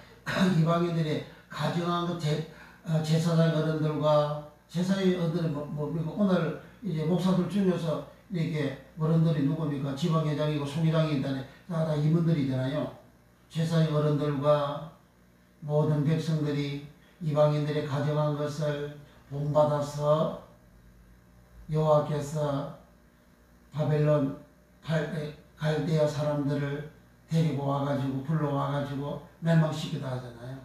이방인들이 가정한 그 제사장 어른들과 제사의 어른들이 오늘 이제 목사들 중에서 이렇게 어른들이 누굽니까? 지방회장이고 총회장이 다 임원들이잖아요. 제사의 어른들과 모든 백성들이 이방인들이 가정한 것을 본받아서 여호와께서 바벨론 갈대아 사람들을 데리고 와가지고 불러와가지고 멸망시키다 하잖아요.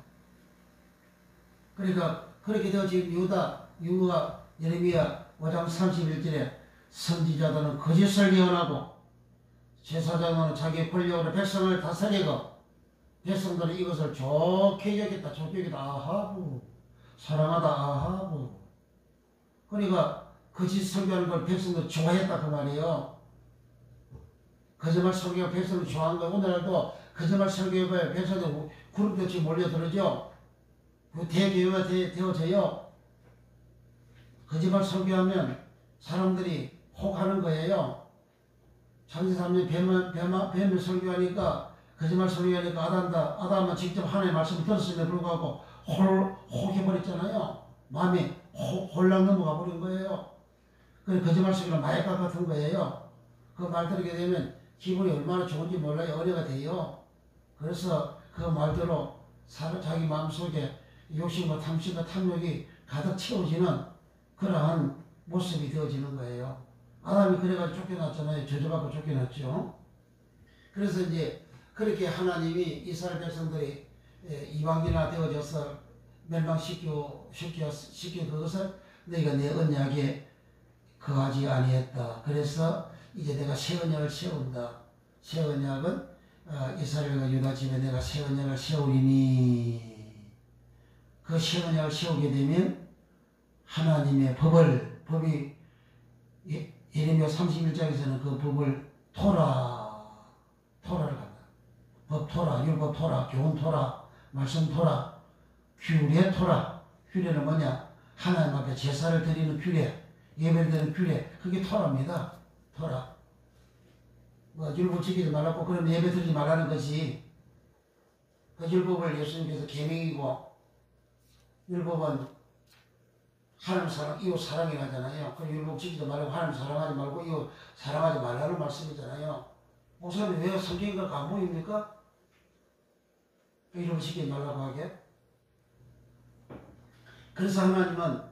그러니까 그렇게 되어진 이유가 예레미야 5장 31절에 선지자들은 거짓을 예언하고 제사장은 자기 권력으로 백성을 다스리고 백성들은 이것을 좋게 여겼다. 좋게 여겼다. 아하부. 사랑하다. 아하부. 그러니까 거짓 설교하는 걸 백성들 좋아했다 그 말이에요. 거짓말 설교가 백성을 좋아한 거예요. 오늘날도 거짓말 설교에 백성들 그룹같이 몰려들어죠. 그 대교회가 되어져요. 거짓말 설교하면 사람들이 혹하는 거예요. 창세 3년 뱀을 설교하니까 거짓말 설교하니까 아담은 직접 하나님의 말씀을 들었음에도 불구하고 혹해버렸잖아요. 마음이 홀랑 넘어가 버린 거예요. 그 거짓말 설교는 마약과 같은 거예요. 그 말 들으게 되면 기분이 얼마나 좋은지 몰라요. 은혜가 돼요. 그래서 그 말대로 자기 마음속에 욕심과 탐심과 탐욕이 가득 채워지는 그러한 모습이 되어지는 거예요. 아담이 그래가지고 쫓겨났잖아요. 저주받고 쫓겨났죠. 그래서 이제 그렇게 하나님이 이스라엘 백성들이 이방인화 되어져서 멸망시켜 그것을 너희가 내 언약에 거하지 아니했다. 그래서 이제 내가 새 언약을 세운다. 새 언약은 이스라엘과 유다 집에 내가 새 언약을 세우리니 그 새 언약을 세우게 되면 하나님의 법이 예레미야 31장에서는 그 법을 토라를 한다. 법 토라, 율법 토라, 교훈 토라, 말씀 토라, 규례 토라. 규례는 뭐냐? 하나님 앞에 제사를 드리는 규례, 예배를 드리는 규례. 그게 토라입니다. 토라. 뭐 율법 지키지 말라고 그러면 예배 드리지 말라는 것이 그 율법을 예수님께서 계명이고 율법은 하나님 사랑, 이웃 사랑이라 하잖아요. 그 율법 지키지 말고 하나님 사랑하지 말고 이웃 사랑하지 말라는 말씀이잖아요. 목사님 왜 성경인가 안 보입니까? 율법 지키지 말라고 하게. 그래서 하나님은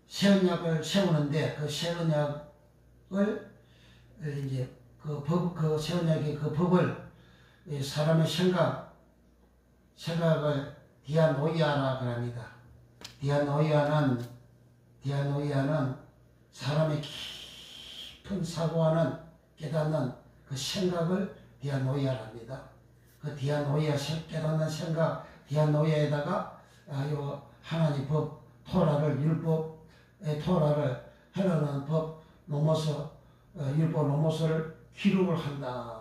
새 언약을 세우는데 그 새 언약을 이제 그 새 언약의 그 법을 사람의 생각을 디아노이아라 그럽니다. 디아노이아는 사람의 깊은 사고하는 깨닫는 그 생각을 디아노이아랍니다. 그 디아노이아 깨닫는 생각 디아노이아에다가 요 하나님 법 토라를 율법의 토라를 해라는 법 노모서 율법 노모서를 기록을 한다.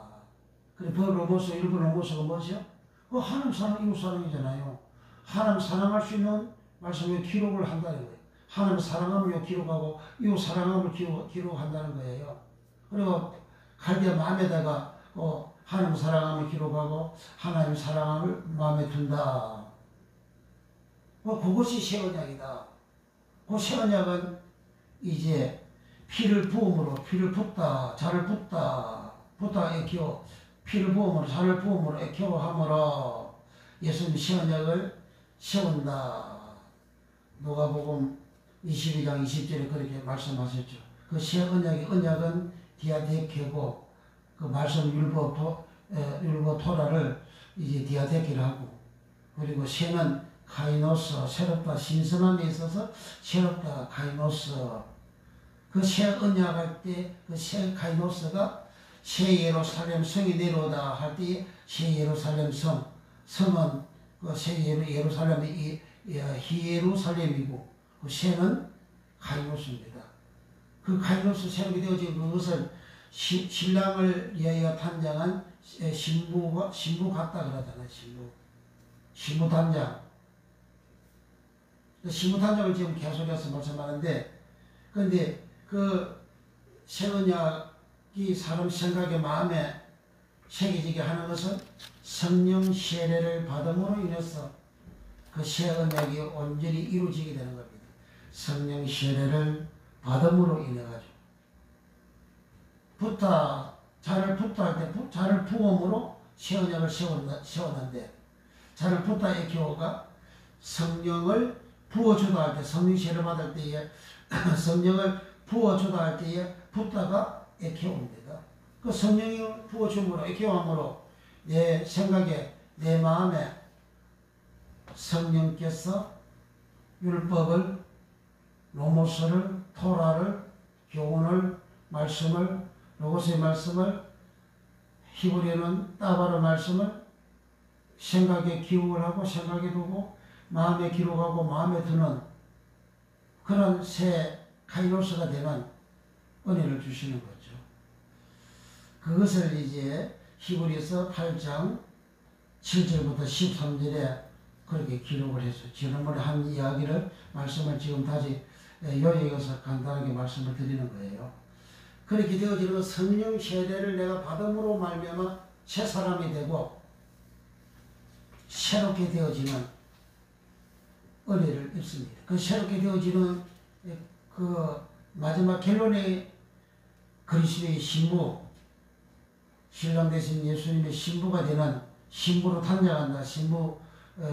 그 법 노모서 율법 노모서가 뭐죠? 그 하나님 사랑 이웃 사랑이잖아요. 하나님 사랑할 수 있는 말씀을 기록을 한다는 거예요. 하나님 사랑함을 기록하고 이웃 사랑함을 기록한다는 거예요. 그리고 갈대 마음에다가 하나님 사랑함을 기록하고 하나님 사랑함을 마음에 둔다. 그것이 새 언약이다. 그 새 언약은 이제 피를 부음으로 피를 붓다 자를 붓다 액혀 피를 부음으로 자를 부음으로 액혀함으로 예수님 새 언약을 세운다. 누가복음 22장 20절에 그렇게 말씀하셨죠. 그 새 언약은 디아데케고 그 말씀 율법 토라를 이제 디아데케를 하고 그리고 새는 카이노스 새롭다 신선함에 있어서 새롭다 카이노스 그 새 언약할 때 그 새 카이노스가 새 예루살렘 성이 내려오다 할 때 새 예루살렘 성은 그 새 예루살렘이 히예루살렘이고 그 새는 카이노스입니다. 그 카이노스 새롭게 되어진 그것을 신랑을 위하여 탄장한 신부 같다 그러잖아요. 신부 단장. 신부 단장을 지금 계속해서 말씀하는데 그런데 그 새 언약이 사람 생각에 마음에 새겨지게 하는 것은 성령 세례를 받음으로 인해서 그 새 언약이 온전히 이루어지게 되는 겁니다. 성령 세례를 받음으로 인해 가지고 자를 붓다 할 때 자를 부음으로 새 언약을 세웠는데 자를 붓다 에키오가 성령을 부어주다 할 때 성령 세례 받을 때에 성령을 부어주다 할 때에 붓다가 에키오입니다. 그 성령을 부어줌으로 에키오함으로 내 생각에 내 마음에 성령께서 율법을 로모스를 토라를 교훈을 말씀을 로고스의 말씀을 히브리어는 따바르 말씀을 생각에 기록을 하고 생각에 두고 마음에 기록하고 마음에 드는 그런 새 카이로스가 되는 은혜를 주시는 거죠. 그것을 이제 히브리서 8장 7절부터 13절에 그렇게 기록을 했어요. 지난번에 한 이야기를 말씀을 지금 다시 요약해서 간단하게 말씀을 드리는 거예요. 그렇게 되어지는 성령 세례를 내가 받음으로 말미암아 새 사람이 되고 새롭게 되어지는 은혜를 입습니다. 그 새롭게 되어지는 그 마지막 결론의 그리스도의 신부, 신랑 되신 예수님의 신부가 되는 신부로 탄생한다. 신부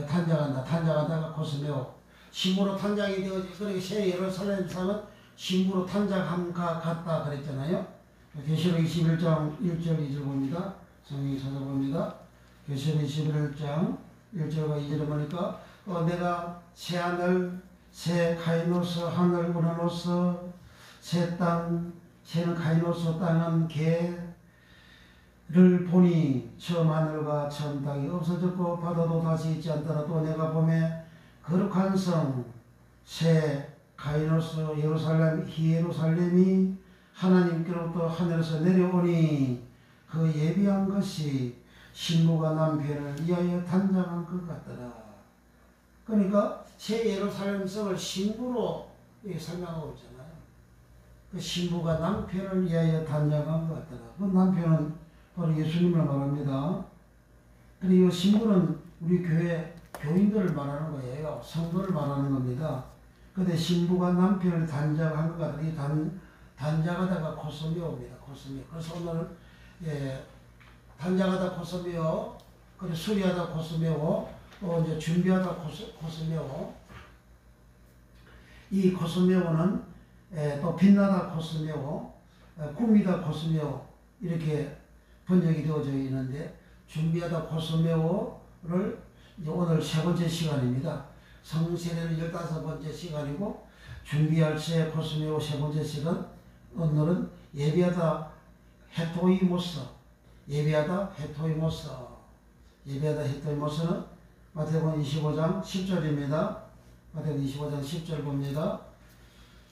탄생한다. 탄생하다가 코스메오. 신부로 탄생이 되어지. 그렇게 새 예루살렘 상은 신부로 탄생함과 같다 그랬잖아요. 계시록 21장 1절 2절 봅니다. 성경에 찾아봅니다. 계시록 21장 1절과 2절을 보니까 내가 새 하늘, 새 카이노스 하늘 우라노스, 새 땅, 새는 카이노스 땅은 개를 보니 처음 하늘과 처음 땅이 없어졌고 바다도 다시 있지 않더라. 또 내가 보매 거룩한 성, 새 카이노스 예루살렘 예루살렘이 하나님께로부터 하늘에서 내려오니 그 예비한 것이 신부가 남편을 위하여 탄생한 것 같더라. 그러니까 새 예루살렘 성을 신부로 설명하고 있잖아요. 그 신부가 남편을 위하여 탄생한 것 같더라. 그 남편은 바로 예수님을 말합니다. 그리고 신부는 우리 교회 교인들을 말하는 거예요. 성도를 말하는 겁니다. 근데 신부가 남편을 단장한 것 같아요. 이 단장하다가 코스미오입니다. 코스미오. 그래서 오늘 단장하다 코스미오, 그리고 수리하다 코스미오, 이제 준비하다 코스미오. 이 코스미오는 또 빛나다 코스미오, 꾸미다 코스미오 이렇게 번역이 되어져 있는데 준비하다 코스미오를 오늘 세 번째 시간입니다. 성세례는 15번째 시간이고 준비할 새 코스메오 세 번째 시간. 오늘은 예비하다 헤토이모스, 예비하다 헤토이모스, 예비하다 헤토이모스는 마태복음 25장 10절입니다. 마태복음 25장 10절 봅니다.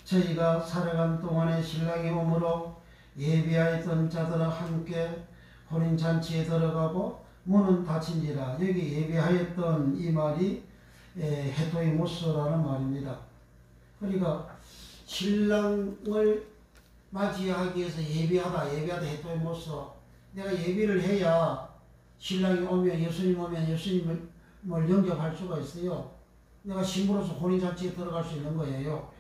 저희가 살아간 동안에 신랑이 오므로 예비하였던 자들은 함께 혼인잔치에 들어가고 문은 닫힌지라. 여기 예비하였던 이 말이 헤토이모스라는 말입니다. 그러니까 신랑을 맞이하기 위해서 예비하다 헤토이모스. 내가 예비를 해야 신랑이 오면 예수님 오면 예수님을 영접할 수가 있어요. 내가 신부로서 혼인잔치에 들어갈 수 있는 거예요.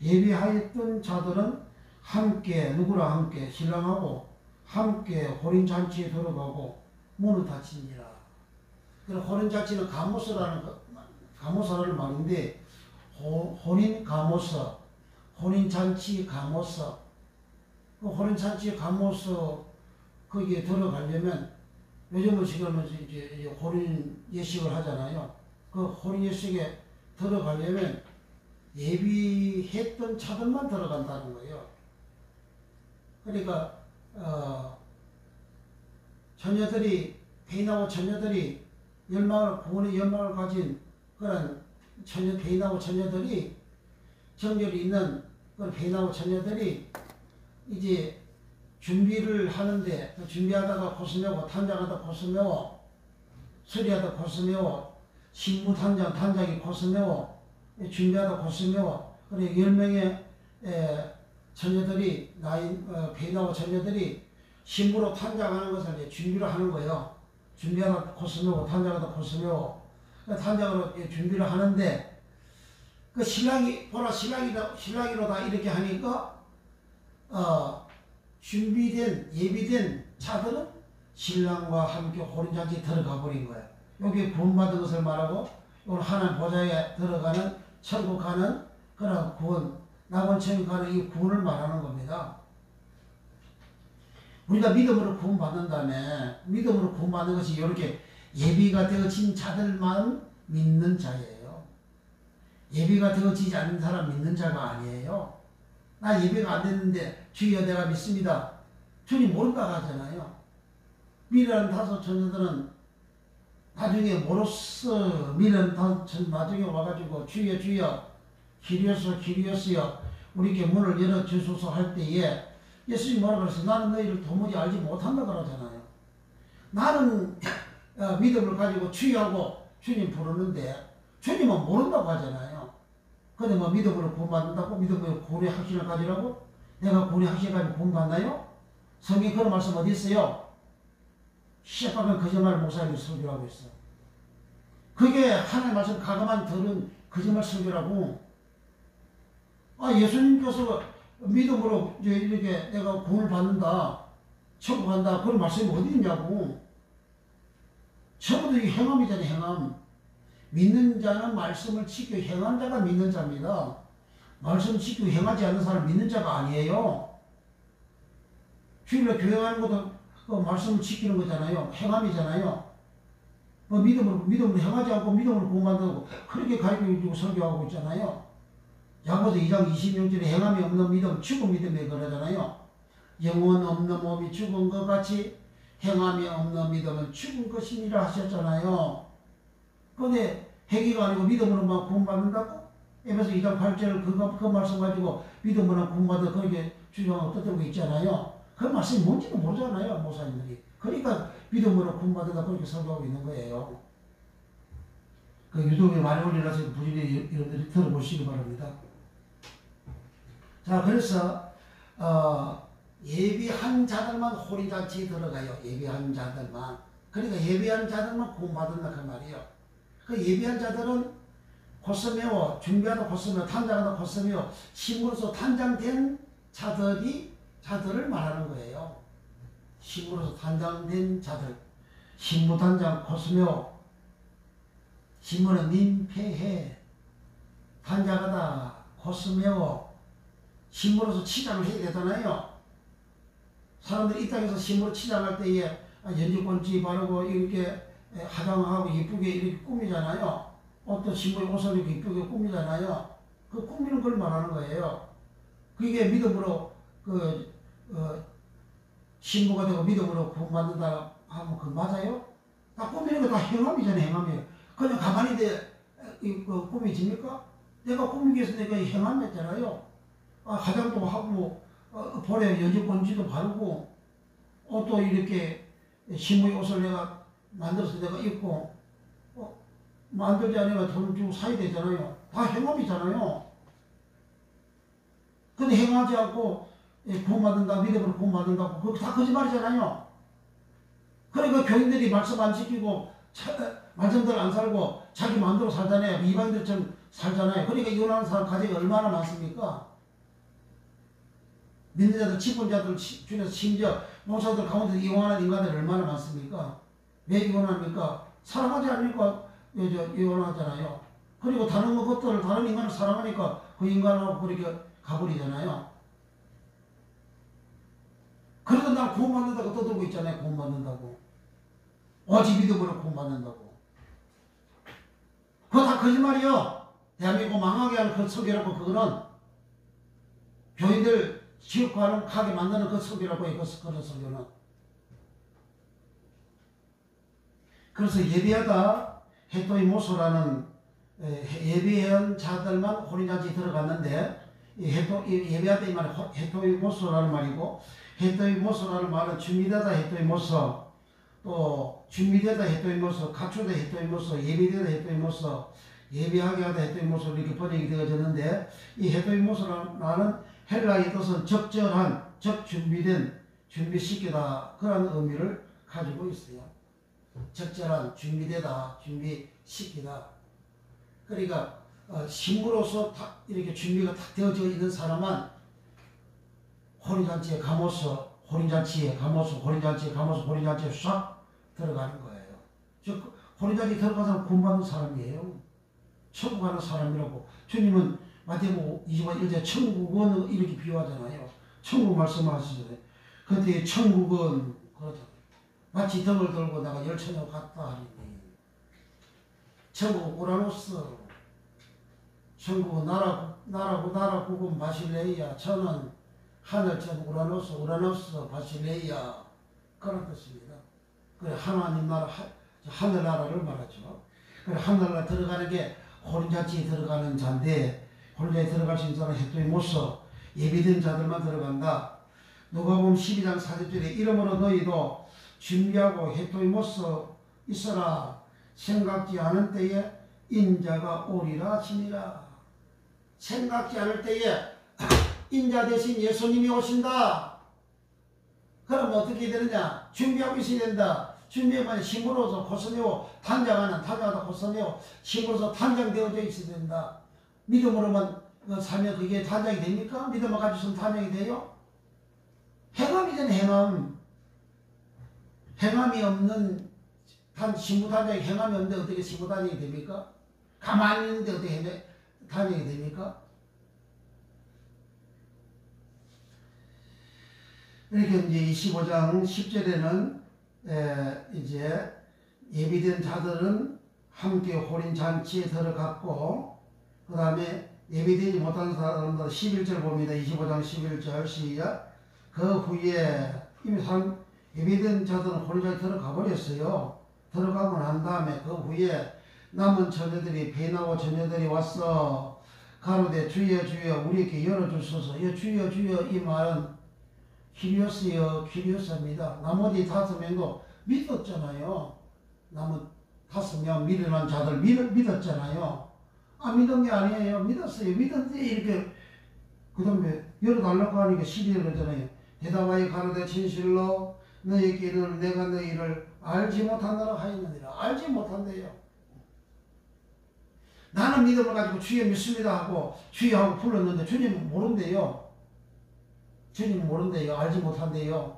예비하였던 자들은 함께 누구랑 함께 신랑하고 함께 혼인잔치에 들어가고 문을 닫히니라. 그럼 혼인잔치는 가모서라는 말인데 혼인 가모서, 혼인잔치 가모서, 혼인잔치 가모서 거기에 들어가려면 요즘은 지금 이제 혼인 예식을 하잖아요. 그 혼인 예식에 들어가려면 예비했던 차들만 들어간다는 거예요. 그러니까 처녀들이 배인하고 처녀들이 구원의 열망을 가진 그런 배인하고 처녀들이 정결이 있는 그런 배인하고 처녀들이 이제 준비를 하는데 준비하다가 코스메오, 탄장하다 코스메오, 수리하다 코스메오, 신부 탄장이 코스메오, 준비하다 코스메오. 그래 10명의 처녀들이 배인하고 처녀들이 신부로 탄장하는 것을 이제 준비를 하는 거예요. 준비하다 코스메오, 탄장하다 코스메오. 탄장으로 준비를 하는데 그 신랑이 보라 신랑이로다 이렇게 하니까 준비된 예비된 차들은 신랑과 함께 혼인잔치에 들어가 버린 거예요. 여기 구원받은 것을 말하고 오늘 하나님 보좌에 들어가는 천국 가는 그런 구원, 낙원 천국 가는 이 구원을 말하는 겁니다. 우리가 믿음으로 구원받는다면 믿음으로 구원받는 것이 이렇게 예비가 되어진 자들만 믿는 자예요. 예비가 되어지지 않는 사람 믿는 자가 아니에요. 나 예배가 안 됐는데 주여 내가 믿습니다. 주님 모른다고 하잖아요. 미래하는 다섯 처녀들은 나중에 모로스 미련 나중에 와가지고 주여 주여 기리오스 기리오스여 우리에게 문을 열어주소서 할 때에 예수님이 뭐라고 그랬어요? 나는 너희를 도무지 알지 못한다 그러잖아요. 나는 믿음을 가지고 주여하고 주님 부르는데 주님은 모른다고 하잖아요. 근데 뭐 믿음으로 구원받는다고? 믿음으로 구원의 확신을 가지라고? 내가 구원의 확신을 가지고 구원받나요? 성경에 그런 말씀 어디 있어요? 시작하면 거짓말 목사님이 설교하고 있어. 그게 하나님의 말씀 가감한 들은 거짓말 설교라고. 예수님께서 믿음으로 이렇게 내가 구원을 받는다, 천국 간다, 그런 말씀이 어디 있냐고. 전부 다 행함이잖아요, 행함. 믿는 자는 말씀을 지키고 행한 자가 믿는 자입니다. 말씀을 지키고 행하지 않는 사람은 믿는 자가 아니에요. 주일날 교회 가는 것도 말씀을 지키는 거잖아요. 행함이잖아요. 믿음으로 행하지 않고 믿음으로 구원받는다고 그렇게 가르쳐주고 설교하고 있잖아요. 야고보서 2장 26절에 행함이 없는 믿음, 죽은 믿음에 그러잖아요. 영혼 없는 몸이 죽은 것 같이 행함이 없는 믿음은 죽은 것이니라 하셨잖아요. 그런데 행위가 아니고 믿음으로만 구원받는다고? 에베소 2장 8절 그 말씀 가지고 믿음으로만 구원받아 그렇게 주장하고 떠들고 있잖아요. 그 말씀이 뭔지도 모르잖아요, 목사님들이. 그러니까 믿음으로 구원받는다 그렇게 설교하고 있는 거예요. 그 유튜브에 많이 올려놔서 부지런히 여러분들이 들어보시기 바랍니다. 자, 그래서 예비한 자들만 호리잔치에 들어가요. 예비한 자들만. 그러니까 예비한 자들만 구원받는다 그 말이에요. 그 예비한 자들은 곧서매워 준비하다 곧서매워 탄장하다 곧서매워 신부로서 탄장된 자들을 말하는 거예요. 신부로서 탄장된 자들. 신부 탄장 곧서매워. 신부는 민폐해. 탄장하다 곧서매워. 신부로서 치장을 해야 되잖아요. 사람들이 이 땅에서 신부로 치장할 때에 연주권지 바르고 이렇게 화장하고 이쁘게 이렇게 꾸미잖아요. 또 신부의 옷을 이렇게 이쁘게 꾸미잖아요. 그 꾸미는 걸 말하는 거예요. 그게 믿음으로 신부가 되고 믿음으로 구원받는다 하면 그 맞아요? 다 꾸미는 거 다 행함이잖아요. 행함이에요. 그냥 가만히 꾸미집니까? 내가 꾸미기 위해서 내가 행함이었잖아요. 화장도 하고 볼에 연주권지도 바르고 또 이렇게 신부의 옷을 내가 만들어서 내가 입고 만들지 않으면 돈 주고 사야 되잖아요. 다 행함이잖아요. 근데 행하지 않고 구원받는다, 믿음으로 구원받는다고 그거 다 거짓말이잖아요. 그러니까 교인들이 말씀 안 지키고 말씀대로 안 살고 자기 마음대로 살잖아요. 이방인들처럼 살잖아요. 그러니까 이혼하는 사람 가정이 얼마나 많습니까? 믿는 자들, 직분자들 중에서 심지어 목사들 가운데 이혼하는 인간들이 얼마나 많습니까? 왜 이혼합니까? 사랑하지 않으니까 이혼하잖아요. 그리고 다른 것들을, 다른 인간을 사랑하니까 그 인간하고 그렇게 가버리잖아요. 그래도 난 구원받는다고 떠들고 있잖아요. 구원받는다고. 오직 믿음으로 구원받는다고. 그거 다 거짓말이요. 대한민국 망하게 하는 그 설교라고. 그거는 교인들 지옥가게 만드는 그 설교라고 해요. 그런 설교는. 그래서 예비하다 헤토이모소라는 예비한 자들만 호린잔치에 들어갔는데 예비하다 이 말은 헤토이모소라는 말이고, 헤토이모소라는 말은 준비되다 헤토이모소, 또 준비되다 헤토이모소, 갖추다 헤토이모소, 예비되다 헤토이모소, 예비하게 하다 헤토이모소 이렇게 번역이 되어졌는데, 이 헤토이모소라는 말은 헬라의 뜻은 적절한, 준비된, 준비시키다 그런 의미를 가지고 있어요. 적절한, 준비되다, 준비시키다. 그러니까 신부로서 이렇게 준비가 다 되어져 있는 사람은 호린잔치에 가모서, 호린잔치에 싹 들어가는 거예요. 즉 호린잔치에 들어가서 구원받는 사람이에요. 천국 가는 사람이라고. 주님은 마태복음 25장 1절 천국은 이렇게 비유하잖아요. 천국 말씀하시잖아요. 그때 천국은 그렇잖아요. 마치 덕을 들고 나가 열처녀 같다 하니 천국 우라노스, 천국은 나라 국은 바실레이아, 저는 하늘천 우라노스 바실레이아 그런 뜻입니다. 그래 하나님 나라 하늘나라를 말하죠. 그래 하늘나라 들어가는 게 호린잔치에 들어가는 자인데 호린잔치에 들어갈 수 있는 사람은 해토이 못써 예비된 자들만 들어간다. 누가복음 12장 40절에 이러므로 너희도 준비하고 해토이 못써 있어라. 생각지 않은 때에 인자가 오리라 하시니라. 생각지 않을 때에 인자 대신 예수님이 오신다. 그럼 어떻게 되느냐? 준비하고 있어야 된다. 준비하면 신부로서 고선이고 단장하다 고선이고 신부로서 단장되어져 있어야 된다. 믿음으로만 살면 그게 단장이 됩니까? 믿음을 가지고 있으면 단장이 돼요? 행함이잖아요. 행함. 행함이 없는 신부 단장이 행함이 없는데 어떻게 신부 단장이 됩니까? 가만히 있는데 어떻게 단장이 됩니까? 이렇게 이제 25장 10절에는 이제 예비된 자들은 함께 호린잔치에 들어갔고, 그 다음에 예비되지 못한 사람들 11절 봅니다. 25장 11절 시작. 그 후에 이미 예비된 자들은 호린잔치에 들어가 버렸어요. 들어가고 난 다음에 그 후에 남은 처녀들이 배나와 처녀들이 왔어 가로되 주여 주여 우리에게 열어주소서. 주여 주여 이 말은 키리오스여 키리오스입니다. 나머지 5명도 믿었잖아요. 나머지 5명 믿으란 자들 믿었잖아요. 믿은 게 아니에요. 믿었어요. 믿었는데 이렇게 그 다음에 열어달라고 하니까 12절 그러잖아요. 대답하여 가로되 진실로 너희에게 이르노니 내가 너희를 알지 못한다라 하였느니라. 알지 못한대요. 나는 믿음을 가지고 주여 믿습니다 하고 주여 하고 불렀는데 주님은 모른대요. 주님은 모른대요. 알지 못한대요.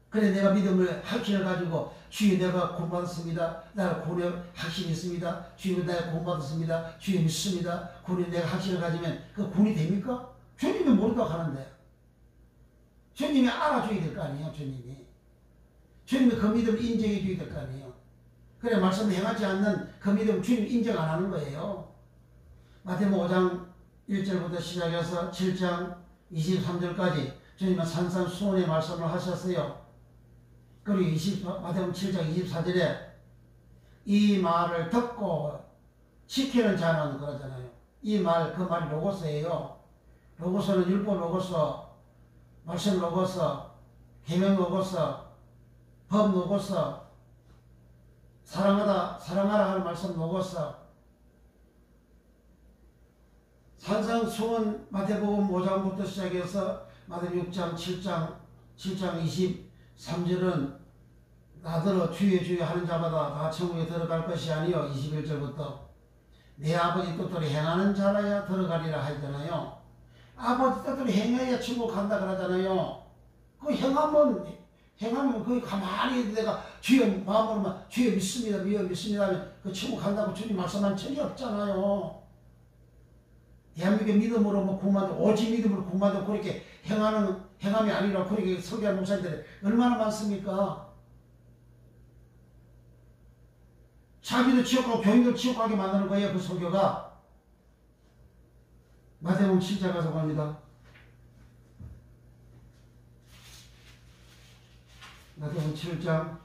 그래 내가 믿음을 확신을 가지고 주여 내가 구원받았습니다. 내가 구원의 확신이 있습니다. 주여 내가 구원받았습니다. 주여 믿습니다. 구원에 내가 확신을 가지면 그 구원이 됩니까? 주님이 모른다고 하는데 주님이 알아줘야 될 거 아니에요. 주님이 그 믿음을 인정해 줘야 될 거 아니에요. 그래 말씀을 행하지 않는 그 믿음 주님 인정 안 하는 거예요. 마태복음 5장 1절부터 시작해서 7장 23절까지 주님은 산산수훈의 말씀을 하셨어요. 그리고 마태복음 7장 24절에 이 말을 듣고 지키는 자는 그러잖아요. 이 말, 그 말이 로고스예요. 로고스는 율법 로고스, 말씀 로고스, 계명 로고스, 법 로고스, 사랑하라 하는 말씀 로고스. 산상수훈 마태복음 5장부터 시작해서 마태복음 6장, 7장 23절은 나더러 주여 주여 하는 자마다 다 천국에 들어갈 것이 아니요 21절부터 내 아버지 뜻대로 행하는 자라야 들어가리라 하잖아요. 아버지 뜻대로 행해야 천국 간다 그러잖아요. 그 행하면 거기 가만히 내가 주여 마음으로만 주여 믿습니다 하면 그 천국 간다고 주님 말씀한 적이 없잖아요. 대한민국의 믿음으로 오직 믿음으로 구원받고 그렇게 행함이 아니라 그렇게 설교하는 목사님들이 얼마나 많습니까? 자기도 지옥가고 교인들 지옥가게 만드는 거예요. 그 설교가. 마태복음 7장 가서 봅니다. 마태복음 7장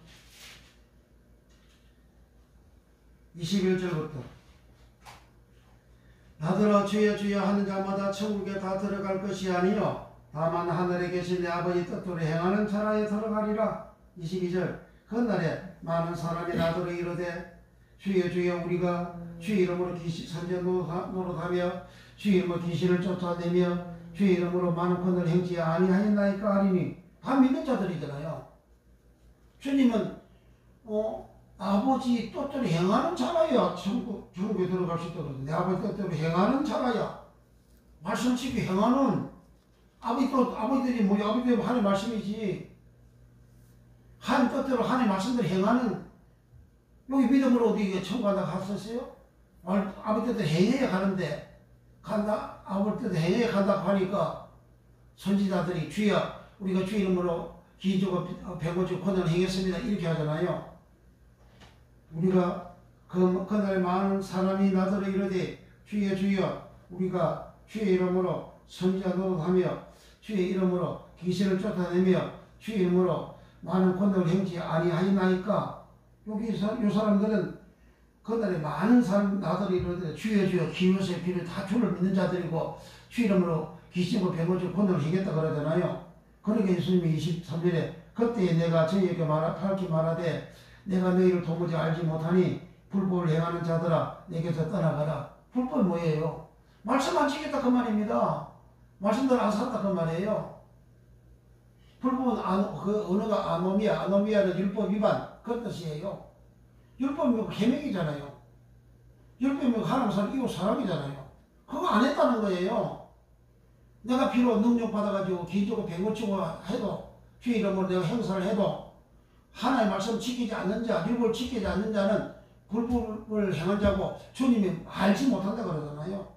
21절부터 나더러 주여 주여 하는 자마다 천국에 다 들어갈 것이 아니요 다만 하늘에 계신 내 아버지 뜻대로 행하는 자라에 들어가리라. 22절 그날에 많은 사람이 나더러 이르되 주여 주여 우리가 주의 이름으로 선지 노릇하며 주의 이름으로 귀신을 쫓아내며 주의 이름으로 많은 권을 행치 아니하였나이까 하리니 다 믿는 자들이잖아요. 주님은 아버지 뜻대로 행하는 자라야 천국에 들어갈 수 있다고. 내 아버지 뜻대로 행하는 자라야 말씀 지키 행하는 아버지들이 뭐야? 아버지들이 하나님 말씀이지. 하나님 뜻대로 하나님 말씀대로 행하는 여기 믿음으로 어디 천국 간다 갔었어요? 아버지 뜻대로 행해야 가는데 아버지 뜻대로 행해야 간다고 하니까 선지자들이 주여 우리가 주의 이름으로 기적과 백오주 권한을 행했습니다 이렇게 하잖아요. 우리가 그날 많은 사람이 나더러 이르되 주여 주여 우리가 주의 이름으로 선지자 노릇하며 주의 이름으로 귀신을 쫓아내며 주의 이름으로 많은 권능을 행치 아니하였나이까. 요 사람들은 그날에 많은 사람 나들이 이러더니 주여 주여 기요새 비를 다 주를 믿는 자들이고 주 이름으로 귀신과 병을 권능을 행했다 그러잖아요. 그러게 예수님이 23절에 그때 내가 저희에게 밝히 말하되 내가 너희를 도무지 알지 못하니 불법을 행하는 자들아 내게서 떠나가라. 불법이 뭐예요? 말씀 안 지켰다 그 말입니다. 말씀대로 안 살았다 그 말이에요. 불법은 그 언어가 아노미아는 율법 위반 그런 뜻이에요. 율법이 계명이잖아요. 율법이 하나님 사람 이웃 사랑이잖아요. 그거 안 했다는 거예요. 내가 비록 능력 받아가지고 기적으로 병고치고 해도 주 이름으로 내가 행사를 해도 하나님의 말씀 지키지 않는 자, 율법을 지키지 않는 자는 불법을 행한 자고 주님이 알지 못한다 그러잖아요.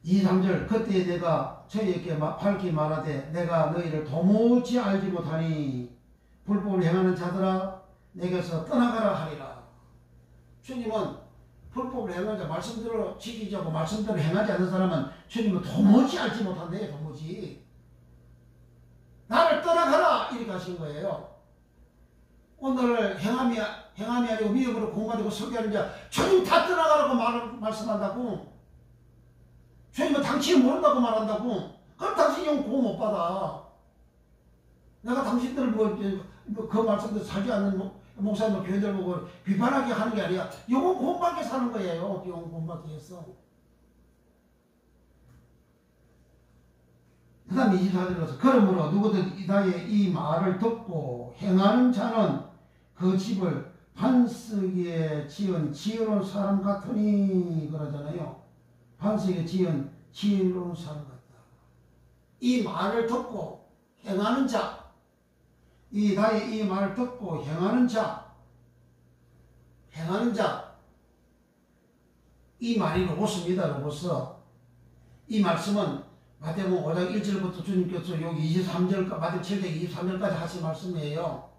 2, 3절 그때 내가 저희에게 밝히 말하되 내가 너희를 도무지 알지 못하니 불법을 행하는 자들아 내게서 떠나가라 하리라. 주님은 불법을 행하는 자 말씀대로 지키지 않고 말씀대로 행하지 않는 사람은 주님은 도무지 알지 못한대요. 도무지. 나를 떠나가라 이렇게 하신 거예요. 오늘 행함이 아니고 위험으로 공부하고 설교하는 자 주님 다 떠나가라고 말씀한다고. 주님은 당신이 모른다고 말한다고. 그럼 당신이 영 구원 못 받아. 내가 당신들을 그 말씀대로 살지 않는 목사님 교회들 보고 비판하게 하는 게 아니라 영혼 구원받게 사는 거예요. 영혼 구원받기 위해서. 그 다음에 24절에서 그러므로 누구든 나의 이 말을 듣고 행하는 자는 그 집을 반석에 지은 지혜로운 사람 같으니 그러잖아요. 반석에 지은 지혜로운 사람 같다. 이 말을 듣고 행하는 자, 나의 이 말을 듣고 행하는 자, 이 말이 로봇입니다. 로봇. 이 말씀은 마태복음 5장 1절부터 주님께서 여기 23절까지 마태복음 7장 23절까지 하신 말씀이에요.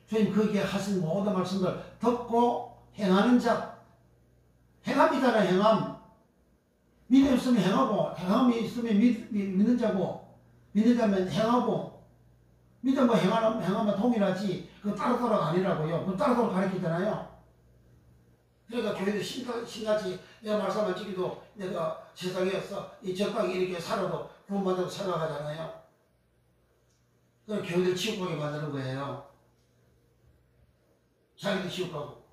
주님 거기에 하신 모든 말씀들 듣고 행하는 자, 행함이잖아요. 행함. 믿음 있으면 행하고 행함이 있으면 믿는 자고 믿는 자면 행하고 믿음과 행하면 동일하지. 그거 따로따로가 아니라고요. 그거 따로따로 가르치잖아요. 그러니까 교회도 신같이 내가 말씀만 지키도 내가 세상에서 이 적당히 이렇게 살아도 구원받다고 생각하잖아요. 그럼 교회를 치욕하게 만드는 거예요. 자기도 치욕하고.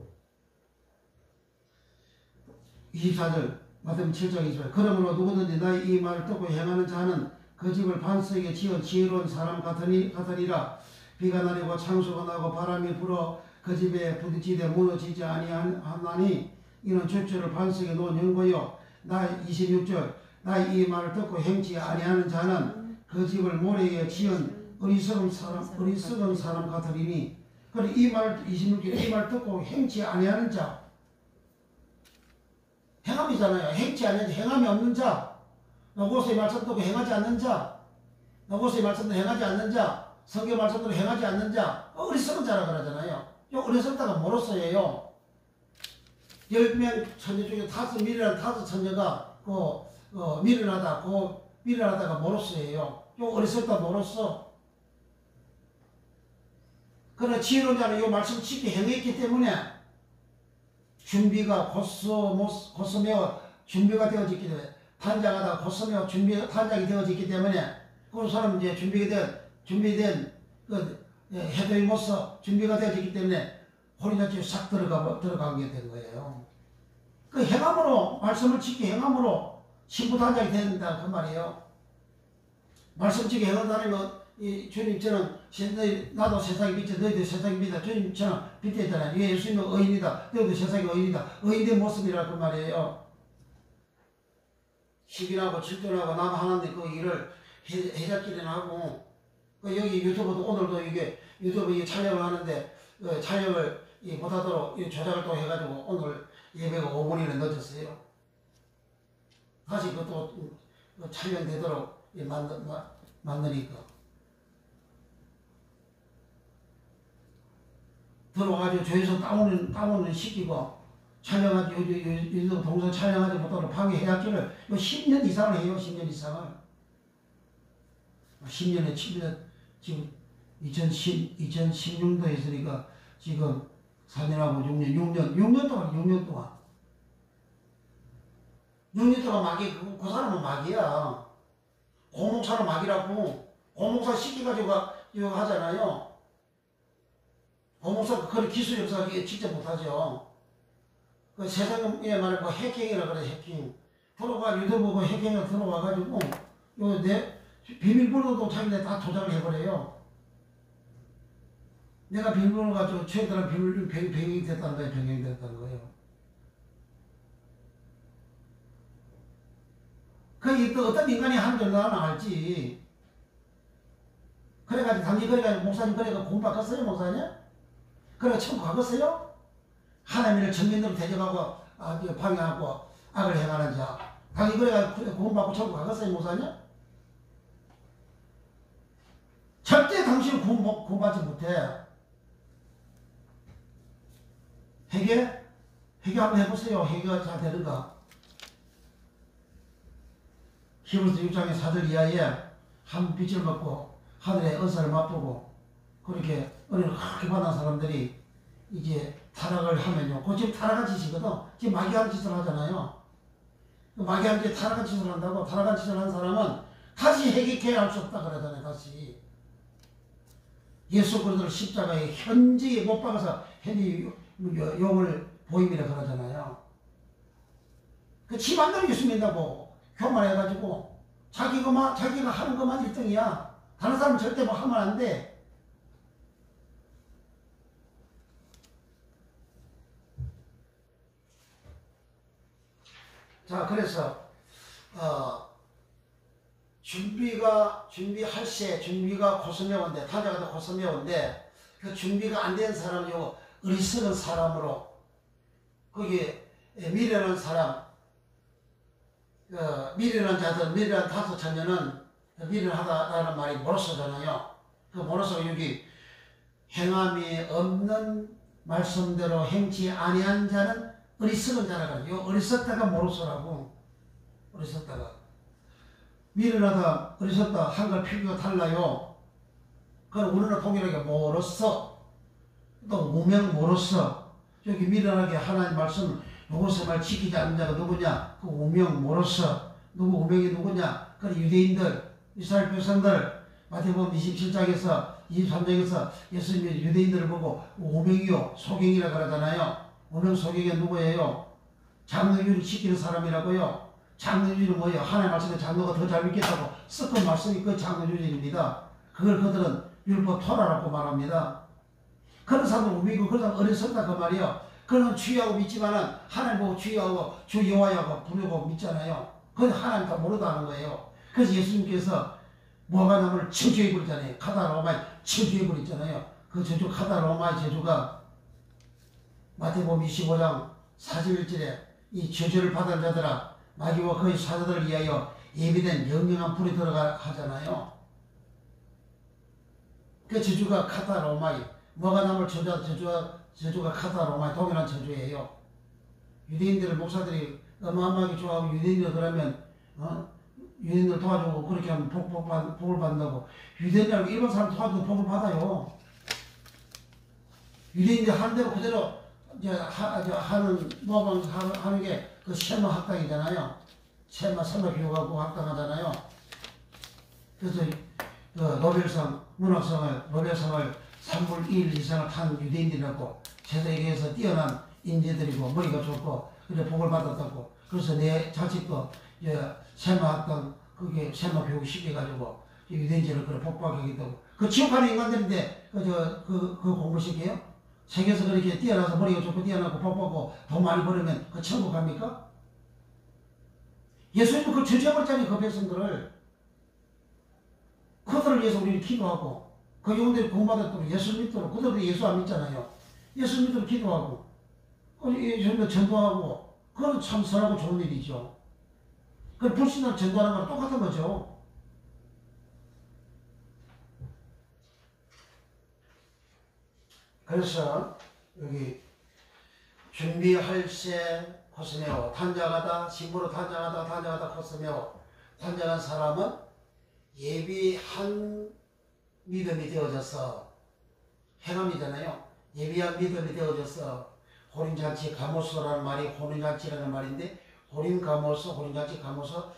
24절 마태복음 7장 20절 그러므로 누구든지 나의 이 말을 듣고 행하는 자는 그 집을 반석에 지은 지혜로운 사람 같으리라. 비가 내리고 창수가 나고 바람이 불어 그 집에 부딪히되 무너지지 아니하나니 이는 주초를 반석에 놓은 연고요. 나 26절 나의 이 말을 듣고 행치 아니하는 자는 그 집을 모래에 지은 어리석은 사람 같으리니. 그래 이 말 26절 이 말 듣고 행치 아니하는 자 행함이잖아요. 행치 아니하는 자, 행함이 없는 자, 너고서의 말씀 듣고 행하지 않는 자, 너고서의 말씀도 행하지 않는 자, 성경 말씀대로 행하지 않는 자, 어리석은 자라 그러잖아요. 이 어리석다가 뭐로써예요? 10명 천재 중에 5 천재가 미련하다가 뭐로써예요? 이 어리석다 뭐로써? 그러나 지혜로운 자는 이 말씀을 쉽게 행했기 때문에 준비가 곧서매어 준비가 되어졌기 때문에 단장하다 곧서매어 단장이 되어졌기 때문에 그 사람은 이제 준비된 해도임으로써 준비가 되어졌기 때문에 홀인자치에 싹 들어가게 된 거예요. 그 행함으로 말씀을 지키 행함으로 신부 단장이 된다 그 말이에요. 말씀 지키 행한다는 건 주님처럼 나도 세상에 빛이 너희도 세상에 빛이다. 주님처럼 빛이잖아요. 예수님은 의인이다. 너희도 세상에 의인이다. 의인된 모습이라 그 말이에요. 10인하고 7존하고 남 하나인데 그 일을 해잡기는 하고 여기 유튜브도 오늘도 이게 유튜브 촬영을 하는데 촬영을 못하도록 조작을 또 해가지고 오늘 예배가 5분이나 늦었어요. 다시 그것도 촬영되도록 만드니까. 들어가지고 조회수 다운을 시키고 촬영하지 요즘 동선 촬영하지 못하도록 방해해야지를 10년 이상을 해요. 10년 이상을 10년에 7년 지금 2016년도에 있으니까 지금 4년하고 6년 동안 6년 동안 마귀, 그 사람은 마귀야. 고목사는 마귀라고. 고목사 시켜가지고 이거 하잖아요. 고목사 그런 기술 역사 직접 못하죠. 그 세상에 말해 뭐 해킹이라 그래. 해킹 들어가 유튜브 해킹이 들어와가지고 요 내 비밀번호도 자기네 다 조작을 해버려요. 내가 비밀번호 가지고 최대한 비밀 변경이 됐다는 거예요. 변경이 됐다는 거예요. 그게 또 어떤 인간이 하는 줄 나는 알지. 그래가지고 당신 그래가지고 목사님 그래가 공부 바꿨어요 목사님? 그래가 천국 가겠어요? 하나님을 정면으로 대적하고 방해하고 악을 행하는 자 당신 그래가지고 공부 받고 천국 가겠어요 목사님? 절대 당신은 구원받지 못해. 회개 한번 해보세요. 회개가 잘 되는가? 히브리서 6장의 4절 이하에 한 빛을 받고 하늘의 은사를 맛보고 그렇게 은혜를 크게 받은 사람들이 이제 타락을 하면요. 그 지금 타락한 짓이거든. 지금 마귀한 짓을 하잖아요. 마귀한 짓 타락한 짓을 한다고. 타락한 짓을 한 사람은 다시 회개해야 할 수 없다 그러잖아요. 다시. 예수 그리스도를 십자가에 현지에 못 박아서 현지 용을 보임이라 그러잖아요. 그 지 맘대로 예수 믿는다고 교만해가지고 자기가 하는 것만 1등이야. 다른 사람은 절대 뭐 하면 안 돼. 자, 그래서 준비할 새 준비가 코스메온데 타자가 코스메온데 그 준비가 안 된 사람은 요 어리석은 사람으로 거기에 미련한 사람 미련한 자들 미련한 다섯 자녀는 미련하다라는 말이 모로서잖아요. 그 모로서가 여기 행함이 없는 말씀대로 행치 아니한 자는 어리석은 자라고 요 어리석다가 모로서라고. 어리석다가 미련하다 어리석다 한글 필기가 달라요. 그건 우리는 동일하게 모로서 또 무명 모로서 여기 미련하게 하나님 말씀 요것을 말 지키지 않는 자가 누구냐? 그 우명 모로서 누구 우명이 누구냐? 그 유대인들 이스라엘 백성들 마태복음 27장에서 23장에서 예수님이 유대인들을 보고 우명이요 소경이라 그러잖아요. 우명 소경이 누구예요? 장로유를 지키는 사람이라고요. 장로유는 뭐예요? 하나님 말씀에 장로가 더 잘 믿겠다고 섞은 말씀이 그 장로유입니다. 그걸 그들은 율법 토라라고 말합니다. 그런 사람은 우명이고 그런 사람은 어리석다 그 말이에요. 그는 주의하고 믿지만은 하나님 보고 주의하고 주 여호와야고 부르고 믿잖아요. 그건 하나님 다 모르다는 거예요. 그래서 예수님께서 모아가나무를 저주해버리잖아요. 카다로마에 저주해버리잖아요. 그 저주 카다로마의 저주가 마태복음 25장 41절에 이 저주를 받은 자들아 마귀와 그의 사자들을 위하여 예비된 영영한 불이 들어가 하잖아요. 그 저주가 카다로마이 모아가나무를 저주가 카다로마이 동일한 저주예요. 유대인들을 목사들이 어마어마하게 좋아하고 유대인들 그러면 유대인들 도와주고 그렇게 하면 복을 받는다고. 유대인들하고 일반 사람 도와주고 복을 받아요. 유대인들 하는 대로 그대로 이제 하는 모방 하는 게 그 쉐마 학당이잖아요. 쉐마 교육하고 학당하잖아요. 그래서 그 노벨상을 3분의 1 이상을 탄 유대인들이라고 세상에서 뛰어난 인재들이고 머리가 좋고 그래 복을 받았다고. 그래서 내 자식도 쉐마 학당 그게 쉐마 교육 시켜가지고 유대인들을 그래 복받게 하겠다고. 그 지옥하는 인간들인데 그 공부시켜요? 세계에서 그렇게 뛰어나서 머리가 좋고 뛰어나고 복받고 돈 많이 벌으면 그 천국 갑니까? 예수님은 그 저주해버렸잖아요. 그 백성들을. 그들을 위해서 우리는 기도하고 그 영혼들이 구원받았도록 예수 믿도록 그들도 예수 안 믿잖아요. 예수 믿도록 기도하고 예수님도 전도하고 그건 참 선하고 좋은 일이죠. 그 불신을 전도하는 거랑 똑같은 거죠. 그래서 여기 준비할 새 코스메오 탄장하다 신부로 탄장하다 코스메오 탄장한 사람은 예비한 믿음이 되어져서 행함이잖아요. 예비한 믿음이 되어져서 혼인잔치 가모서라는 말이 혼인잔치라는 말인데 혼인 가모서 혼인잔치 가모서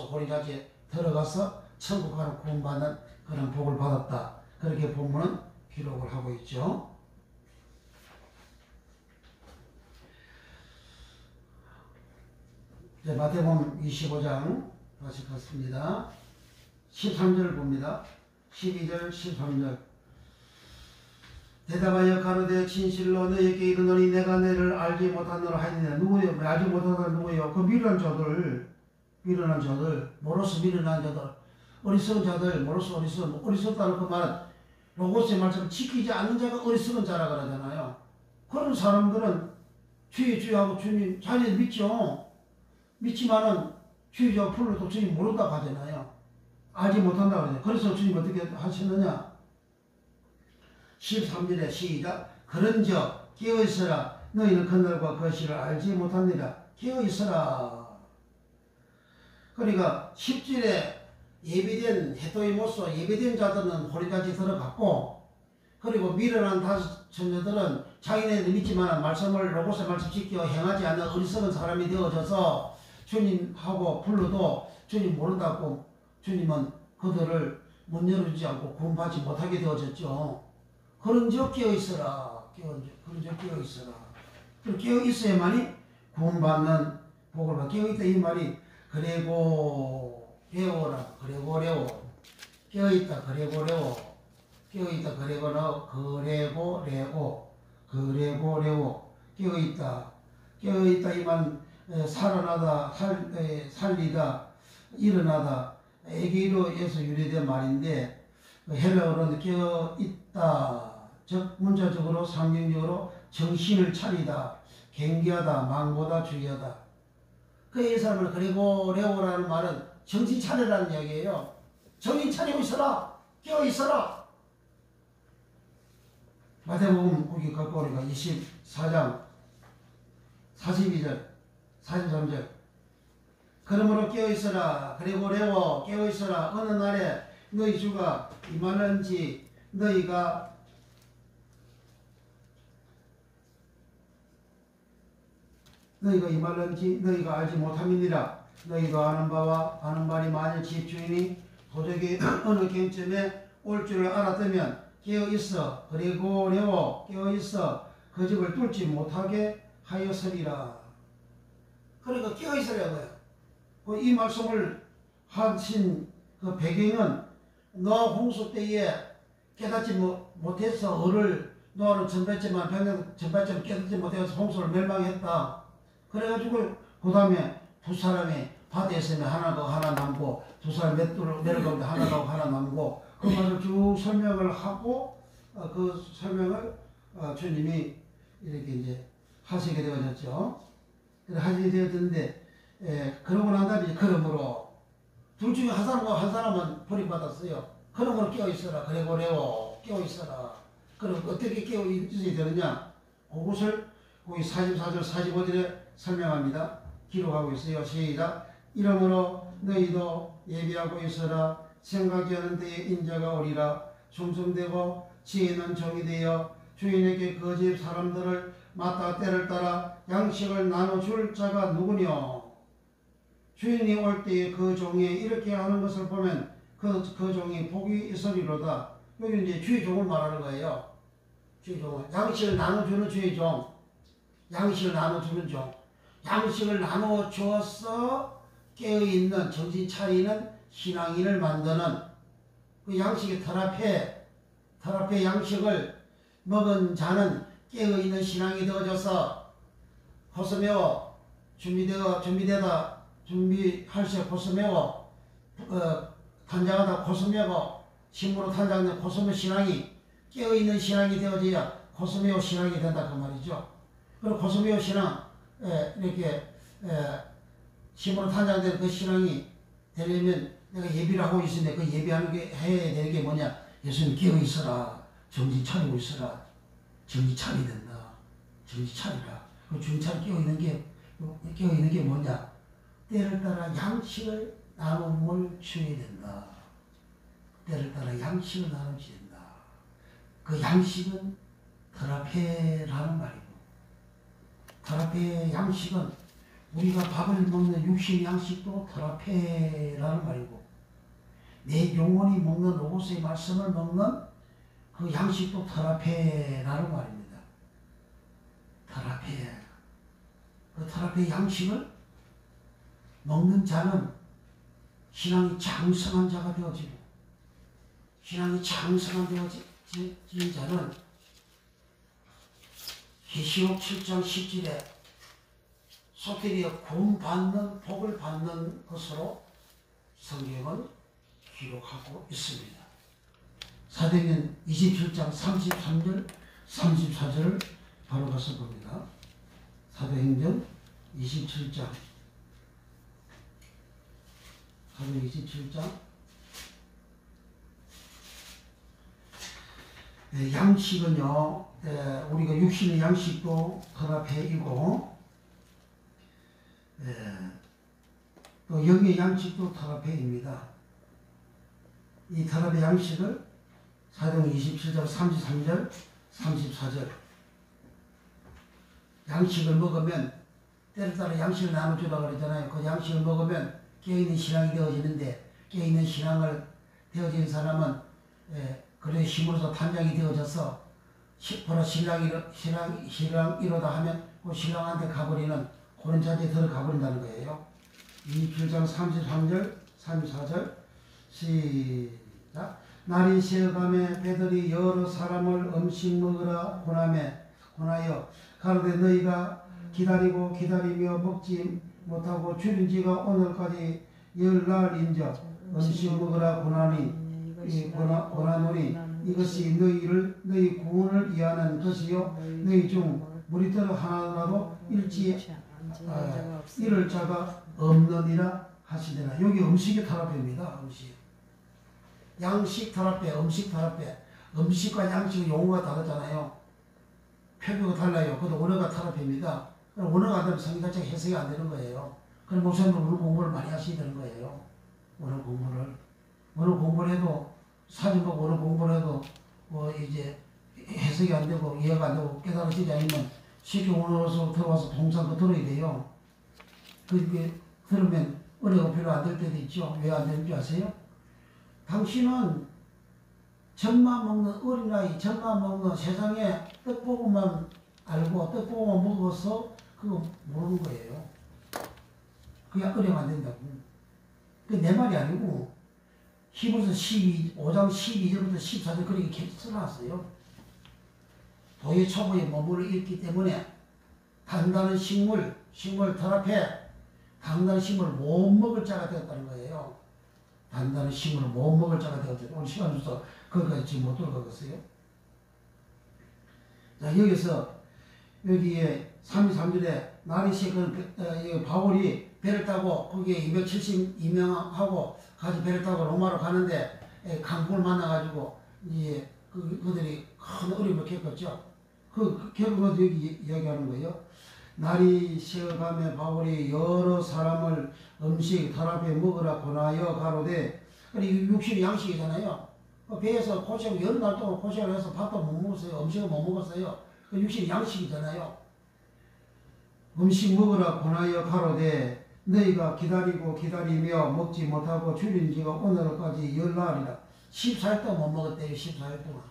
혼인잔치에 들어가서 천국 가는 구원받는 그런 복을 받았다. 그렇게 본문은 기록을 하고 있죠. 이제 마태복음 25장 다시 갔습니다. 13절을 봅니다. 12절 13절 대답하여 가로되 진실로 너희에게 이르노니 내가 너희를 알지 못하노라 하느니라. 누구요? 알지 못하노라 누구요? 그 미련한 자들 모로서 미련한 자들 어리석은 자들 모로서 어리석다는 그 말은 로고스의 말처럼 지키지 않는 자가 어리석은 자라 그러잖아요. 그런 사람들은 주하고 주님 자기는 믿죠. 믿지만은 주의자가 불러도 주님 모른다고 하잖아요. 알지 못한다고 하잖아요. 그래서 주님 어떻게 하시느냐. 13절에 시작. 그런즉 깨어있으라. 너희는 그날과 그 시를 알지 못하느니라. 깨어있으라. 그러니까 10절에 예비된 해토이모스 예비된 자들은 혼인잔치 들어갔고, 그리고 미련한 다섯 처녀들은 자기네들 믿지만 말씀을 로고스의 말씀 지켜 행하지 않는 어리석은 사람이 되어져서 주님하고 불러도 주님 모른다고 주님은 그들을 문 열어주지 않고 구원받지 못하게 되어졌죠. 그런즉 깨어있으라. 그런즉 깨어있으라. 깨어있어야만이 구원받는 복을 받아. 깨어있다 이 말이 그레고 레오라. 그레고 레오. 깨어있다 그레고 레오. 깨어있다 그레고 레오. 그레고 레오. 그레고 레오. 깨어있다. 깨어있다 이 말은 살아나다, 살리다, 일어나다, 에게로에서 유래된 말인데, 헬라어로는 깨어있다, 즉 문자적으로 상징적으로 정신을 차리다, 경계하다, 망보다, 주의하다. 이 사람을 그리고 레오라는 말은 정신 차리라는 이야기예요. 정신 차리고 있어라, 깨어 있어라. 마태복음 거기 갖고 오니까 24장 42절 43절 그러므로 깨어있어라. 그리고 레오 깨어있어라. 어느 날에 너희 주가 임하는지 너희가 임하는지 너희가 알지 못함이니라. 너희도 아는 바와 아는 말이 만일 집주인이 도적이 어느 경쯤에 올 줄을 알았다면 깨어있어. 그리고 레오 깨어있어. 그 집을 뚫지 못하게 하였으리라. 그러니까 깨어있으라고요. 이 말씀을 하신 그 배경은 노아 홍수 때에 깨닫지 못해서 노아는 전발했지만 백년 전발처럼 깨닫지 못해서 홍수를 멸망했다. 그래가지고 그 다음에 두 사람이 바다에 하나 남고 두 사람 맷돌로 내려가는데 하나 나오고 하나 남고 그 말을 쭉 설명을 하고 그 설명을 주님이 이렇게 이제 하시게 되어졌죠. 하시게 되었는데 그러고 난 다음에 그러므로 둘 중에 한 사람은 버림받았어요. 그러므로 깨어있어라. 그리고 레오 깨어있어라. 그럼 어떻게 깨어있어야 되느냐. 그것을 거기 44절 45절에 설명합니다. 기록하고 있어요. 시작. 이러므로 너희도 예비하고 있어라. 생각지 않은 때에 인자가 오리라. 충성되고 지혜는 종이 되어 주인에게 그 집 사람들을 맡아 때를 따라 양식을 나눠줄 자가 누구뇨. 주인이 올 때에 그 종이 이렇게 하는 것을 보면 그 종이 복이 있으리로다. 여기 이제 주의 종을 말하는 거예요. 주의 종을. 양식을 나눠주는 주의 종. 양식을 나눠주는 종. 양식을 나눠주어서 깨어있는 정신 차리는 신앙인을 만드는 그 양식의 털 앞에 양식을 먹은 자는 깨어있는 신앙이 되어져서 호소매워 준비할 새 호소매워 탄장하다 호소매고 신부로 탄장된 호소매 신앙이 깨어있는 신앙이 되어져야 호소매워 신앙이 된다 그 말이죠. 그리고 호소매워 신앙 이렇게 신부로 탄장된 그 신앙이 되려면 내가 예비를 하고 있으니 그 예비하는 게 해야 되는 게 뭐냐. 예수님 깨어있어라. 정신 차리고 있어라. 정신 차리야 된다. 정신 차리라. 그 정신 차리 깨어있는 게 뭐냐. 때를 따라 양식을 나눔을 줘야 된다. 때를 따라 양식을 나누어야 된다. 그 양식은 더라페라는 말이고, 더라페 양식은 우리가 밥을 먹는 육신 양식도 더라페라는 말이고, 내 영혼이 먹는 로고스의 말씀을 먹는 그 양식도 더라페라는 말입니다. 더라페. 그 더라페 양식을 먹는 자는 신앙이 장성한 자가 되어지고, 신앙이 장성한 되어진 자는 히시옥 7장 10절에 소테리에 구원받는 복을 받는 것으로 성경은 기록하고 있습니다. 사도행전 27장 33절 34절을 바로 가서 봅니다. 사도행전 27장 27장 양식은요, 우리가 육신의 양식도 더라페이고, 또 영의 양식도 더라페입니다. 이 더라페 양식을 사도행전 27장 33절 34절 양식을 먹으면, 때를 따라 양식을 나눠주라고 그러잖아요. 그 양식을 먹으면 깨어있는 신앙이 되어지는데, 깨어있는 신앙을 되어진 사람은 그래 힘으로서 단장이 되어져서 보라 신랑 이러다 하면 그 신랑한테 가버리는 그런 자리에 들어가 버린다는 거예요. 27장 33절 34절 시작. 날이 새어가매 베들이 여러 사람을 음식 먹으라 권하여 가로되 너희가 기다리며 먹지 못하고 줄인 지가 오늘까지 열날인저 음식 먹으라 권하노니 이것이 너희 구원을 위하는 것이요 너희 중 무리들 하나라도 잃을 자가 없느니라 하시더라. 여기 음식의 타락입니다. 음식. 양식 타락배, 음식 타락배. 음식과 양식의 용어가 다르잖아요. 표기가 달라요. 그것도 언어가 타락입니다. 언어가 안 되면 성경 자체가 해석이 안 되는 거예요. 그럼 목사님은 언어 공부를 많이 하셔야 되는 거예요. 언어 공부를 해도, 사진 보고 언어 공부를 해도, 이제 해석이 안 되고, 이해가 안 되고, 깨달아지지 않으면 쉽게 언어로서 들어와서 동사도 들어야 돼요. 그게 들으면 은혜가 별로 안 될 때도 있죠. 왜 안 되는 줄 아세요? 당신은 젖만 먹는 어린아이, 젖만 먹는 세상에 떡볶이만 알고 떡볶이만 먹어서 그거 모르는 거예요. 그게 은혜가 안 된다고. 그게 내 말이 아니고 히브리서 5장 12절부터 14절 그렇게 써놨어요. 도의 초보에 머물러 있기 때문에 단단한 식물 더랍해 단단한 식물을 못 먹을 자가 되었다는 거예요. 단단한 식물을 못 먹을 자가 되었죠. 오늘 시간 줘서 거기까지 지금 못 들어가겠어요. 자, 여기에 33절에 날이 새은 바울이 배를 타고 거기에 272명하고 같이 배를 타고 로마로 가는데 강풍을 만나가지고 이제 그들이 큰 어려움을 겪었죠. 결국은 여기 이야기하는 거예요. 날이 새어가며 바울이 여러 사람을 음식 더랍에 먹으라 권하여 가로되, 그리고 육신의 양식이잖아요. 배에서 고생 여러 날 동안 고생을 해서 밥도 못 먹었어요. 음식을 못 먹었어요. 그 육신의 양식이잖아요. 음식 먹으라 권하여 가로되 너희가 기다리며 먹지 못하고 줄인 지가 오늘까지 열날이라. 14일 동안 못 먹었대요. 14일 동안.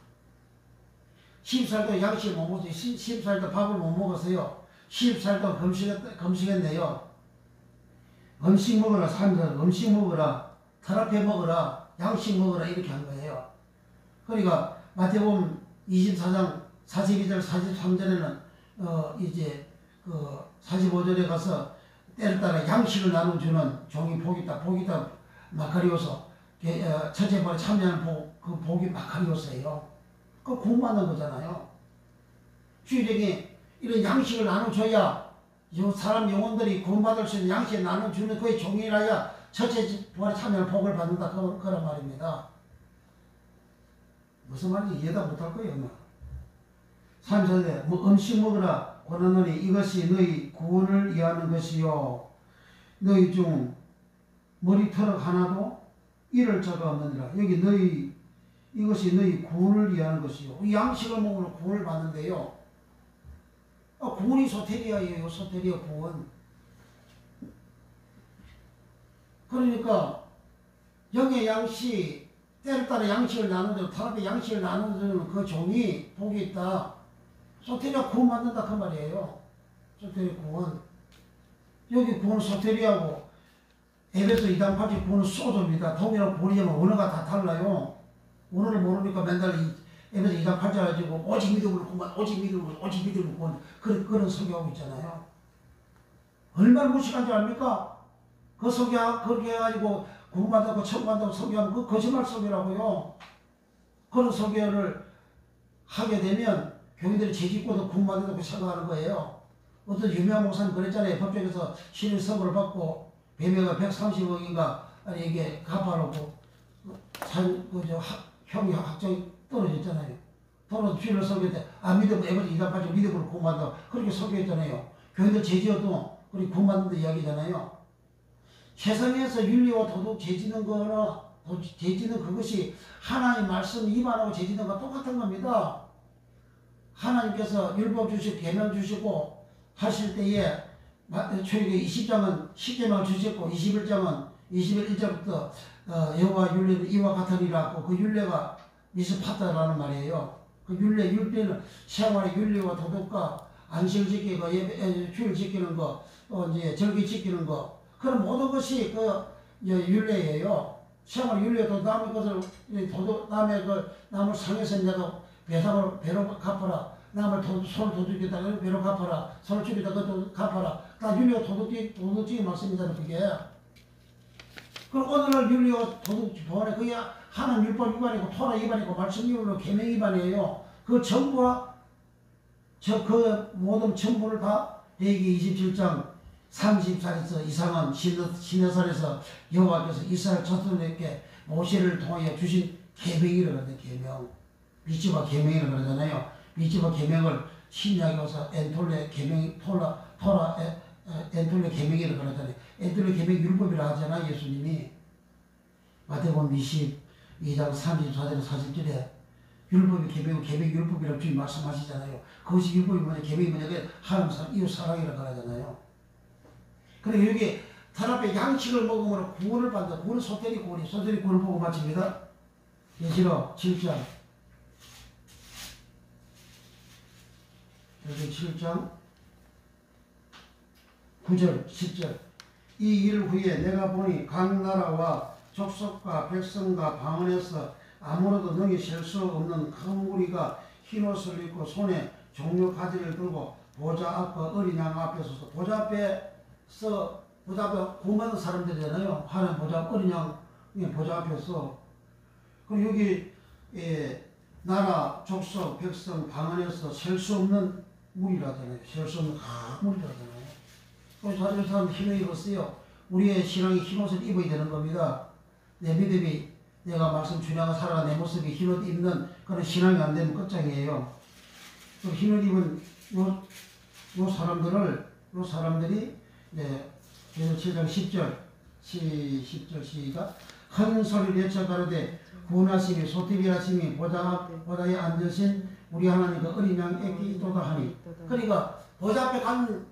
14일 동안 양식을 못 먹었어요. 14일 동안 밥을 못 먹었어요. 14일 동안 금식했네요. 음식 먹으라, 음식 먹으라, 더랍해 먹으라, 양식 먹으라 이렇게 한 거예요. 그러니까 마태복음 24장 42절 43절에는 이제 45절에 가서 때를 따라 양식을 나눠주는 종이 복이다 마카리오서 첫째 번에 참여하는 그 복이 마카리오스예요. 그 구원받는 거잖아요. 주일에 이런 양식을 나눠줘야 사람 영혼들이 구원받을 수 있는 양식을 나눠주는 그의 종이라야 첫째 번에 참여하는 복을 받는다. 그런 말입니다. 무슨 말인지 이해다 못할 거예요. 아마. 3절에 음식 먹으라 권하노니 이것이 너희 구원을 위하는 것이요 너희 중 머리털 하나도 이를 자가 없느니라. 여기 너희 이것이 너희 구원을 위하는 것이요. 이 양식을 먹으면 구원을 받는데요. 구원이 소테리아예요. 소테리아 구원. 그러니까 영의 양식, 때를 따라 양식을 나누는 타락의 양식을 나누는 그 종이 복이 있다. 소테리아 구원 받는다 그 말이에요. 소테리아 구원. 여기 구원 소테리아고 에베소 2장 8절 구원은 소조입니다. 통일하고 구원이면 언어가 다 달라요. 언어를 모르니까 맨날 에베소 2장 8절 가지고 오직 믿음으로 구원, 오직 믿음으로 구원 그런 설교하고 있잖아요. 얼마나 무식한 줄 압니까? 그 설교 그렇게 해가지고 구원받았고 천국받았다고 설교하면 그 거짓말 설교라고요. 그런 설교를 하게 되면 교인들이 죄짓고도 구원받았다고 생각하는 거예요. 어떤 유명한 목사님 그랬잖아요. 법정에서 신의 선고를 받고 배매가 130억인가 아니 이게 갚아놓고 형이 학장이 떨어졌잖아요. 떨어져 주일을 설교할 때 믿음 에버지 이단까지 믿음으로 구원받는다 그렇게 설교했잖아요. 교인들 죄지어도 그렇게 구원받는다 이야기잖아요. 세상에서 윤리와 도덕 죄지는 거는 죄지는 그것이 하나님 말씀 위반하고 죄지는 거 똑같은 겁니다. 하나님께서 율법 주시고 계명 주시고 하실 때에 초기 20장은 10계명을 주셨고 21장은 21절부터 여호와 윤례는 이와 같으리라고 그 윤례가 미스파다라는 말이에요. 그 윤례는 생활의 윤리와 도덕과 안식을 지키고 주일 지키는 거, 이제 절기 지키는 거 그런 모든 것이 그 윤례예요. 생활 윤례도 남의 것을 남의 그 남을 상해서 내가 배로 갚아라. 남을 손을 도둑이다 배로 갚아라. 손을 죽이다 그것도 갚아라. 다 윤리와 도덕적인 말씀이잖아요. 그게. 그럼 오늘날 윤리와 도덕 보안에 그게 하나님 율법 위반이고 토라 위반이고 말씀 위반이고 계명 위반이에요. 그 전부와 그 모든 전부를 다 레위기 27장 30살에서 이상한 시내산에서 여호와께서 이스라엘 자손에게 모세를 통하여 주신 계명이라고 하는데 계명. 미tzvah 계명이라고 그러잖아요. 미tzvah 계명을 신약에 와서 엔톨레 계명 토라 엔톨레 계명이라고 그러잖아요. 엔톨레 계명 율법이라 하잖아요. 예수님이 마태복음 22장 34절 40절에 율법이 계명 율법이라고 주님 말씀하시잖아요. 그것이 율법이 뭐냐 계명이 뭐냐 하나님 사랑 이웃 사랑이라고 하잖아요. 그리고 여기 타락의 양식을 먹으므로 구원을 받는다. 구원은 소테리 구원을 보고 마칩니다. 예시로 7장 여기 7장 9절 10절 이 일 후에 내가 보니 각 나라와 족속과 백성과 방언에서 아무로도 능히 셀 수 없는 큰 무리가 흰옷을 입고 손에 종려 가지를 들고 보좌 앞과 어린 양 앞에 서서 보좌 앞에 구원받은 사람들이잖아요. 하나님 보좌 앞 어린 양 보좌 앞에서 그리고 여기 나라 족속 백성 방언에서 셀 수 없는 무리라잖아요. 셀 수 없는 큰 무리라잖아요. 그래서 사람 힘을 입었어요. 우리의 신앙이 흰옷을 입어야 되는 겁니다. 내 믿음이 내가 말씀 준양을 살아가 내 모습이 흰옷 입는 그런 신앙이 안 되면 끝장이에요. 그 흰옷 입은 요 사람들이 그래서 7장 10절 시작 큰 소리를 외쳐 가로되 구원하심이 소티비하심이 보좌에 앉으신 우리 하나님 그 어린 양 애기 있도다 하니 그러니까 보좌 앞에 간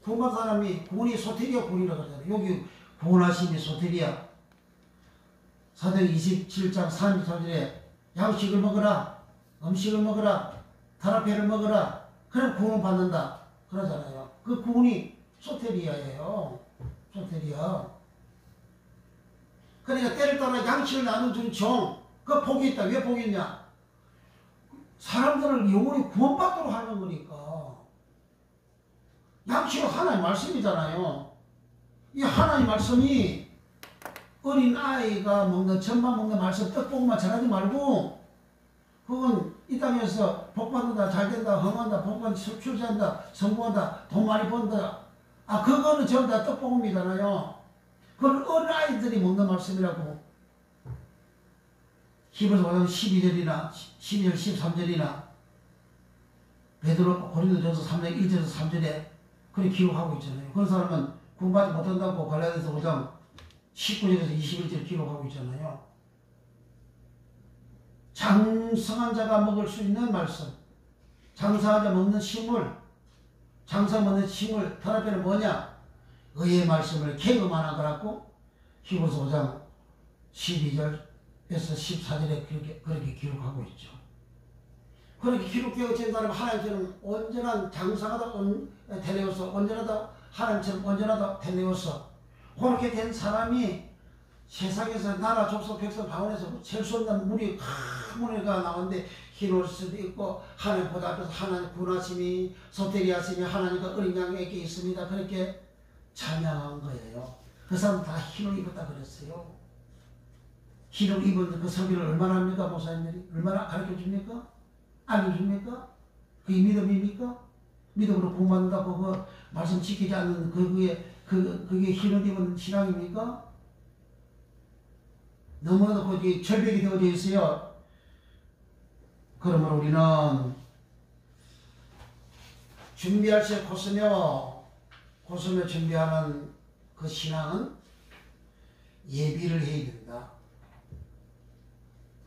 구원받은 사람이 구원이 소테리아 구원이라고 하잖아요. 여기 구원하심이 소테리아 사도행 27장 34절에 양식을 먹어라 음식을 먹어라 타라페를 먹어라 그럼 구원 받는다 그러잖아요. 그 구원이 소테리아예요. 소테리아. 그러니까 때를 따라 양식을 나눠주는 종, 그 복이 있다. 왜 복이 있냐? 사람들을 영원히 구원받도록 하는 거니까. 양식은 하나의 말씀이잖아요. 이 하나의 말씀이 어린 아이가 먹는 천만 먹는 말씀 떡볶이만 전하지 말고 그건 이 땅에서 복받는다 잘된다 흥한다 복받 출세한다 성공한다 돈 많이 번다 그거는 전부 다 떡볶이잖아요. 그건 어린아이들이 먹는 말씀이라고. 히브리서 5장 12절이나 12절 13절이나 베드로 고린도전서 3장 1절에서 3절에 그렇게 기록하고 있잖아요. 그런 사람은 구원받지 못한다고 갈라디아서 5장 19절에서 21절 기록하고 있잖아요. 장성한 자가 먹을 수 있는 말씀, 장성한 자 먹는 식물, 장성 먹는 식물, 혈압에는 뭐냐? 의의 말씀을 개그만한 거라고 히브리서 5장 12절에서 14절에 그렇게 기록하고 있죠. 그렇게 기록되어 진 사람 하나님처럼 온전한 장성하다 텔레오서, 온전하다 하나님처럼 온전하다 텔레오서, 그렇게 된 사람이 세상에서 나라 족속 백성 방언에서 셀 수 없는 물이 큰 물이가 나오는데 희노일 수도 있고 하나님 보다 앞에서 하나님 군하심이 소테리아심이 하나님과 어린 양에게 있습니다. 그렇게 찬양한 거예요. 그 사람 다 흰옷 입었다 그랬어요. 흰옷 입은 그 설교를 얼마나 합니까? 목사님들이 얼마나 가르쳐 줍니까? 알려줍니까? 그게 믿음입니까? 믿음으로 구원받는다고 그 말씀 지키지 않는 그게 흰옷 입은 신앙입니까? 너무나도 거기 절벽이 되어져 있어요. 그러므로 우리는 준비할 때 고스며 준비하는 그 신앙은 예비를 해야 된다.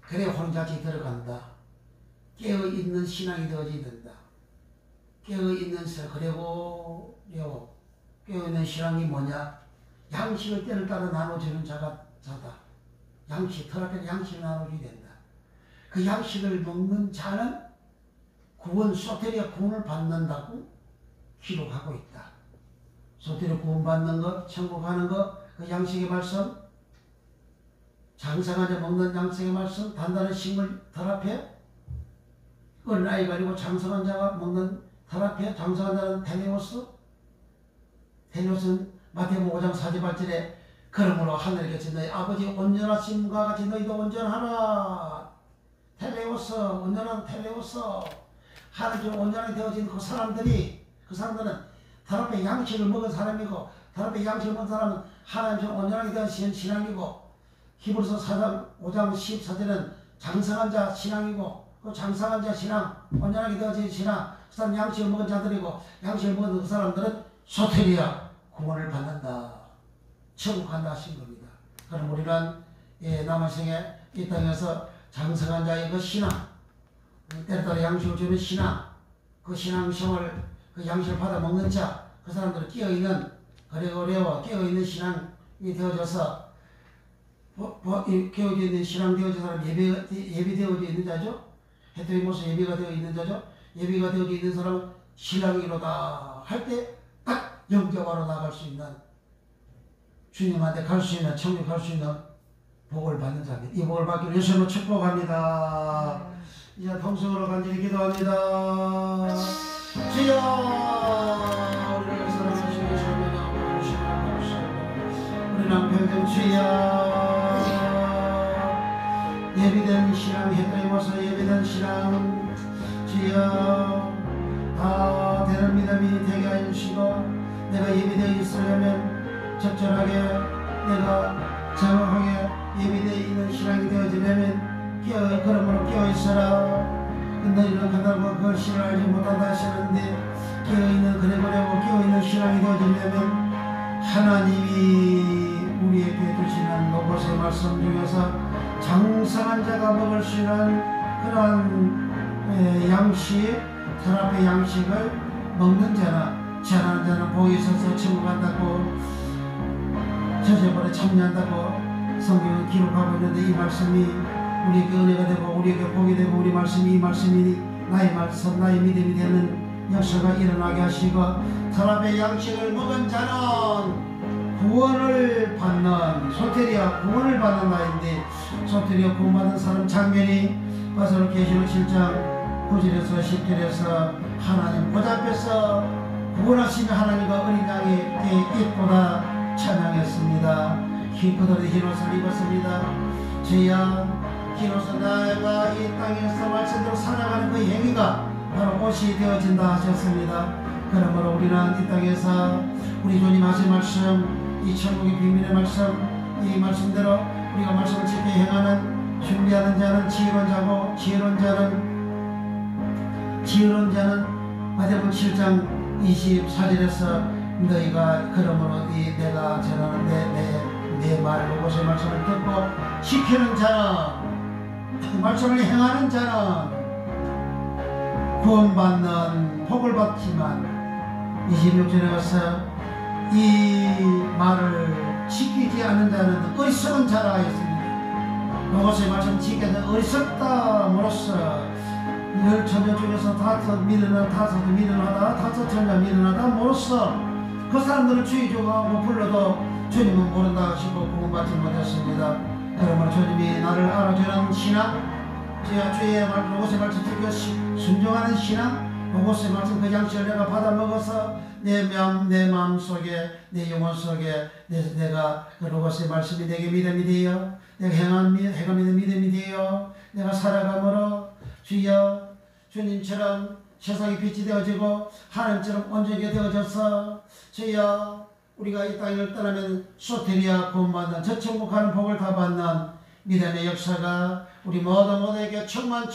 그래 혼자지 들어간다. 깨어있는 신앙이 되어져야 된다. 깨어있는 그리고 깨어있는 신앙이 뭐냐? 양식을 때를 따라 나눠주는 자다. 양식, 털앞에 양식을 나눠줘야 된다. 그 양식을 먹는 자는 소테리아 구원을 받는다고 기록하고 있다. 소테리아 구원받는 것, 천국 가는 것, 그 양식의 말씀, 장성한 자 먹는 양식의 말씀, 단단한 식물 털앞에 어린 아이가 아니고 장성한 자가 먹는 털앞에 장성한 자는 텔레오스, 텔레오스는 마태복음 5장 4절에 그러므로 하늘에 계신 너희 아버지 온전하심과 같이 너희도 온전하라. 텔레오스, 온전한 텔레오스. 하나님 온전하게 되어진 그 사람들은 달 앞에 양식을 먹은 사람이고, 달 앞에 양식을 먹은 사람은 하나님처럼 온전하게 되어진 신앙이고, 히브리서 5장 14절은 장성한 자 신앙이고, 그 장성한 자 신앙, 온전하게 되어진 신앙, 그 사람 양식을 먹은 자들이고, 양식을 먹은 그 사람들은 소테리아 구원을 받는다. 천국 간다 하신 겁니다. 그럼 우리는 남은 생에 이 땅에서 장성한 자의 그 신앙, 때에 따라 양식을 주는 신앙, 그 신앙성을, 그 양식을 받아 먹는 자, 그 사람들은 깨어있는, 어려워 깨어있는 신앙이 되어져서, 깨어져 있는 신앙 되어진 사람, 예비되어져 있는 자죠? 해토의 모습 예비가 되어 있는 자죠? 예비가 되어져 있는 사람은 신랑이로다 할 때 딱 영접하러 나갈 수 있는, 주님한테 갈 수 있는, 천국 갈 수 있는 복을 받는 자입니다. 이 복을 받기로 예수님을 축복합니다. 이제 통성으로 간절히 기도합니다. 주여, 우리를 사랑하시는 예수님을 주시옵소서. 우리 남편들 주여, 예비된 신앙, 해까지 와서 예비된 신앙 주여, 다 되는 믿음이 되게 해주시고, 내가 예비되어 있으려면 적절하게 내가 정확하게 예비되어 있는 신앙이 되어지려면 그러므로 깨어있어라. 너희는 그날과 그 신을 알지 못한다 하시는데, 깨어있는 그래보려고 깨어있는 신앙이 되어지려면 하나님이 우리에게 주시는 로고스의 말씀 중에서 장성한 자가 먹을 수 있는 그러한 양식, 달 앞의 양식을 먹는 자나 제한하는 자는 복이 있어서 천국 간다고, 저주벌에 참여한다고 성경은 기록하고 있는데, 이 말씀이 우리에게 은혜가 되고 우리에게 복이 되고, 우리 말씀이 이 말씀이 나의 말씀, 나의 믿음이 되는 역사가 일어나게 하시고, 달 앞의 양식을 먹은 자는 구원을 받는, 소테리아 구원을 받는 나인데, 소테리아 구원받은 사람 장면이 바서로 계시록 7장 9절에서 10절에서 하나님 보좌 앞에서 구원하시며 하나님과 어린 양에게 있도다 찬양했습니다. 그들의 흰옷을 입었습니다. 주여, 흰옷은 내가 이 땅에서 말씀대로 살아가는 그 행위가 바로 옷이 되어진다 하셨습니다. 그러므로 우리는 이 땅에서 우리 주님 하신 말씀, 이 천국의 비밀의 말씀, 이 말씀대로 우리가 말씀을 지켜 행하는, 준비하는 자는 지혜로운 자고, 지혜로운 자는 마태복음 7장 24절에서 너희가 그러므로 내가 전하는데 내 말을 로고스의 말씀을 듣고 지키는 자는, 말씀을 행하는 자는 구원받는 복을 받지만 26절에 가서 이 말을 지키지 않는 자는 어리석은 자라 했습니다. 로고스의 말씀 지키는 어리석다므로써 열 천녀 중에서 다섯 미련하다 다섯 천녀 미련하다므로써 그 사람들은 주의 주하고 불러도 주님은 모른다 하시고 구원받지 못했습니다. 그러므로 주님이 나를 알아주는 신앙, 주의 말, 로고스의 말씀 지켜 순종하는 신앙, 로고스의 말씀 그 양식을 내가 받아 먹어서 내 마음 속에, 내 영혼 속에 내가 그 로고스의 말씀이 내게 믿음이 되어, 내가 행함이 믿음이 되어 내가 살아감으로 주여 주님처럼 세상이 빛이 되어지고 하나님처럼 온전하게 되어져서 주여 우리가 이 땅을 떠나면 소테리아 구원받는 저 천국 가는 복을 다 받는 믿음의 역사가 우리 모두에게 충만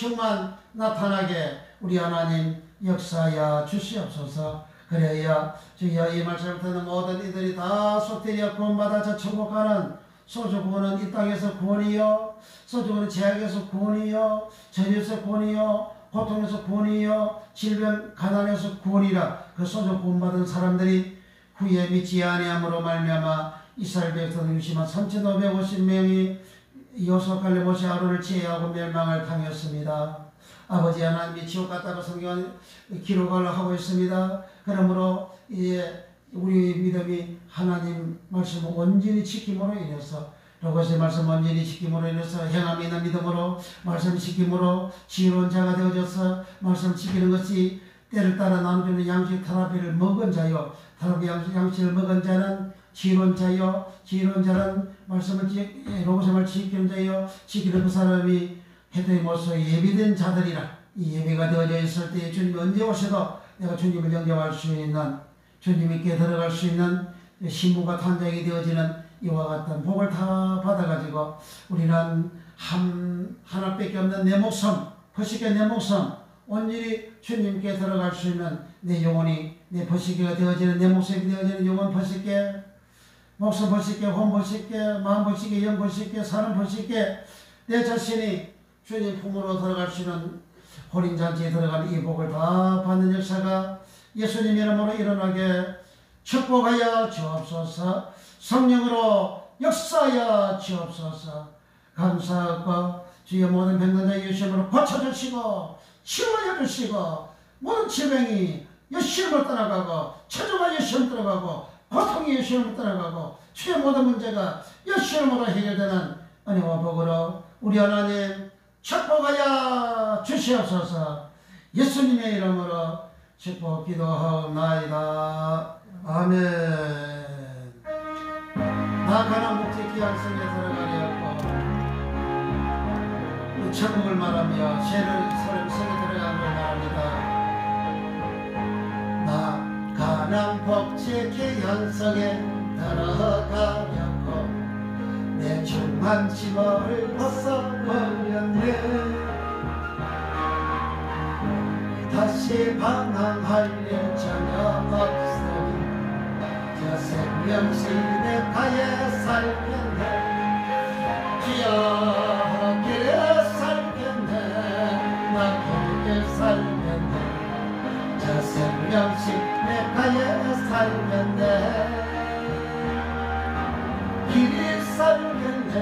나타나게 우리 하나님 역사하여 주시옵소서. 그래야 주여 이 말씀을 듣는 모든 이들이 다 소테리아 구원받아 저 천국 가는 소주 구원은 이 땅에서 구원이요, 소주 구원은 제약에서 구원이요, 전에서 구원이요, 고통에서 구원이요, 질병 가난에서 구원이라. 그 소주 구원받은 사람들이 후에 믿지 아니함으로 말미암아 이스라엘 백성 60만 3,550명이 여호수아 갈렙 모세 아론을 제외하고 멸망을 당했습니다. 아버지 하나님이 지옥 갔다고 성경은 기록을 하고 있습니다. 그러므로 이제 우리 믿음이 하나님 말씀을 온전히 지킴으로 인해서, 로고스의 말씀 온전히 지킴으로 인해서 행함이 있는 믿음으로 말씀 지킴으로 지혜로운 자가 되어져서 말씀 지키는 것이 때를 따라 나눠주는 양식 타라비를 먹은 자요, 타라비 양식을 먹은 자는 지혜로운 자요, 지혜로운 자는 말씀을 로고스의 말씀을 지키는 자요, 지키는 그 사람이 해도의 모습에 예비된 자들이라. 이 예배가 되어져 있을 때 주님이 언제 오셔도 내가 주님을 영접할 수 있는, 주님께 들어갈 수 있는 신부가 탄생이 되어지는 이와 같은 복을 다 받아가지고 우리는 하나밖에 없는 내 목숨, 버시게 내 목숨 온전히 주님께 들어갈 수 있는 내 영혼이 내 버시게가 되어지는, 내 목숨이 되어지는 영혼 버시게, 목숨 버시게, 혼 버시게, 마음 버시게, 영 버시게, 사는 버시게 내 자신이 주님 품으로 들어갈 수 있는 혼인잔치에 들어가는 이 복을 다 받는 역사가 예수님 이름으로 일어나게 축복하여 주옵소서. 성령으로 역사하여 주옵소서. 감사하고 주의 모든 병난자 예수님으로 고쳐주시고 치유하여 주시고 모든 질병이 예수님을 떠나가고 체조가 예수님을 떠나가고 고통이 예수님을 떠나가고 주의 모든 문제가 예수님으로 해결되는 은혜와 복으로 우리 하나님 축복하여 주시옵소서. 예수님의 이름으로 축복 기도하옵나이다. 아멘. 나가는 목적 귀한 성에 들어가려고 천국을 말하며 세례 성에 들어간 걸 말합니다. 나가는 복지 귀한 성에 들어가려고 내 중한 짐을 벗어버렸네. 다시 방황할 일 전혀 없으니 저 생명시대 가에 살겠네. 주여 길에 살겠네. 나 길에 살겠네. 저 생명시대 가에 살겠네. 길이 살겠네.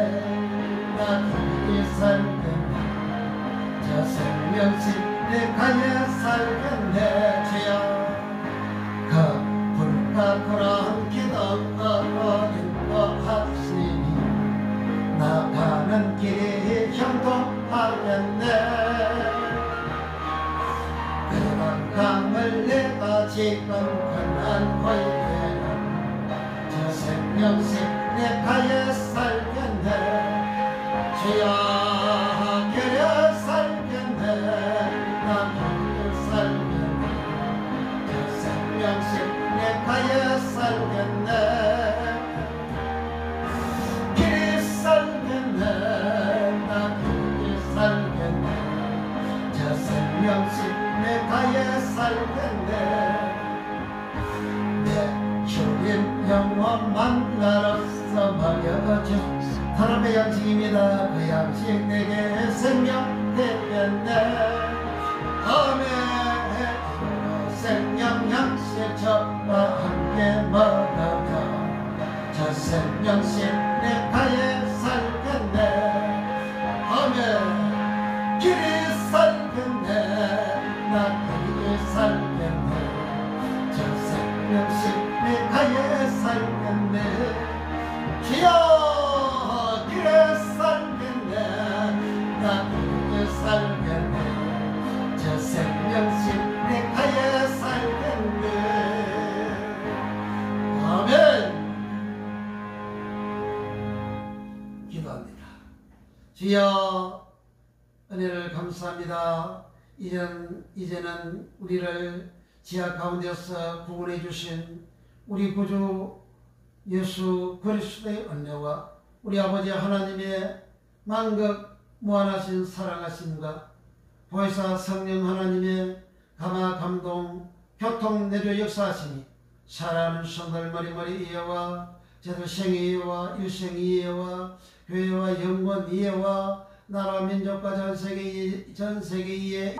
나 길이 살겠네. 저 생명시대 내 가에 살겠네. 주여 그 불과 불안 기도하고 인도하시니 나가는 길이 형통하겠네. 그 강을 내가 지금 건넌 호에는 저 생명식 내 가에 살겠네. 주여 길에 살겠네. 내 가에 살겠네. 길이 살겠네. 나 길이 살겠네. 저 생명식 내 가에 살겠네. 내 주님 영원 만나러서 주께서 먹여주 하나님의 양식입니다. 그 양식 내게 생명 되겠네. 아멘. 생명 양식 저와 함께 먹어요. 저 생명식 내 가에 살겠네. 아멘. 길이 살겠네. 나 길이 살겠네. 저 생명식 내 가에 살겠네. 주여 길에 살겠네. 나 길에 살겠네. 저 생명식 내 가에 살겠네. 아멘. 기도합니다. 주여 은혜를 감사합니다. 이제는 우리를 지하 가운데서 구원해 주신 우리 구주 예수 그리스도의 은혜와 우리 아버지 하나님의 만극 무한하신 사랑하심과 보혜사 성령 하나님의 감화 감동 교통 내조 역사하심이 사랑하는 성들 머리머리 이해와 제도생 이해와 일생 이해와 교회와 영원 이해와 나라 민족과 전 세계 이해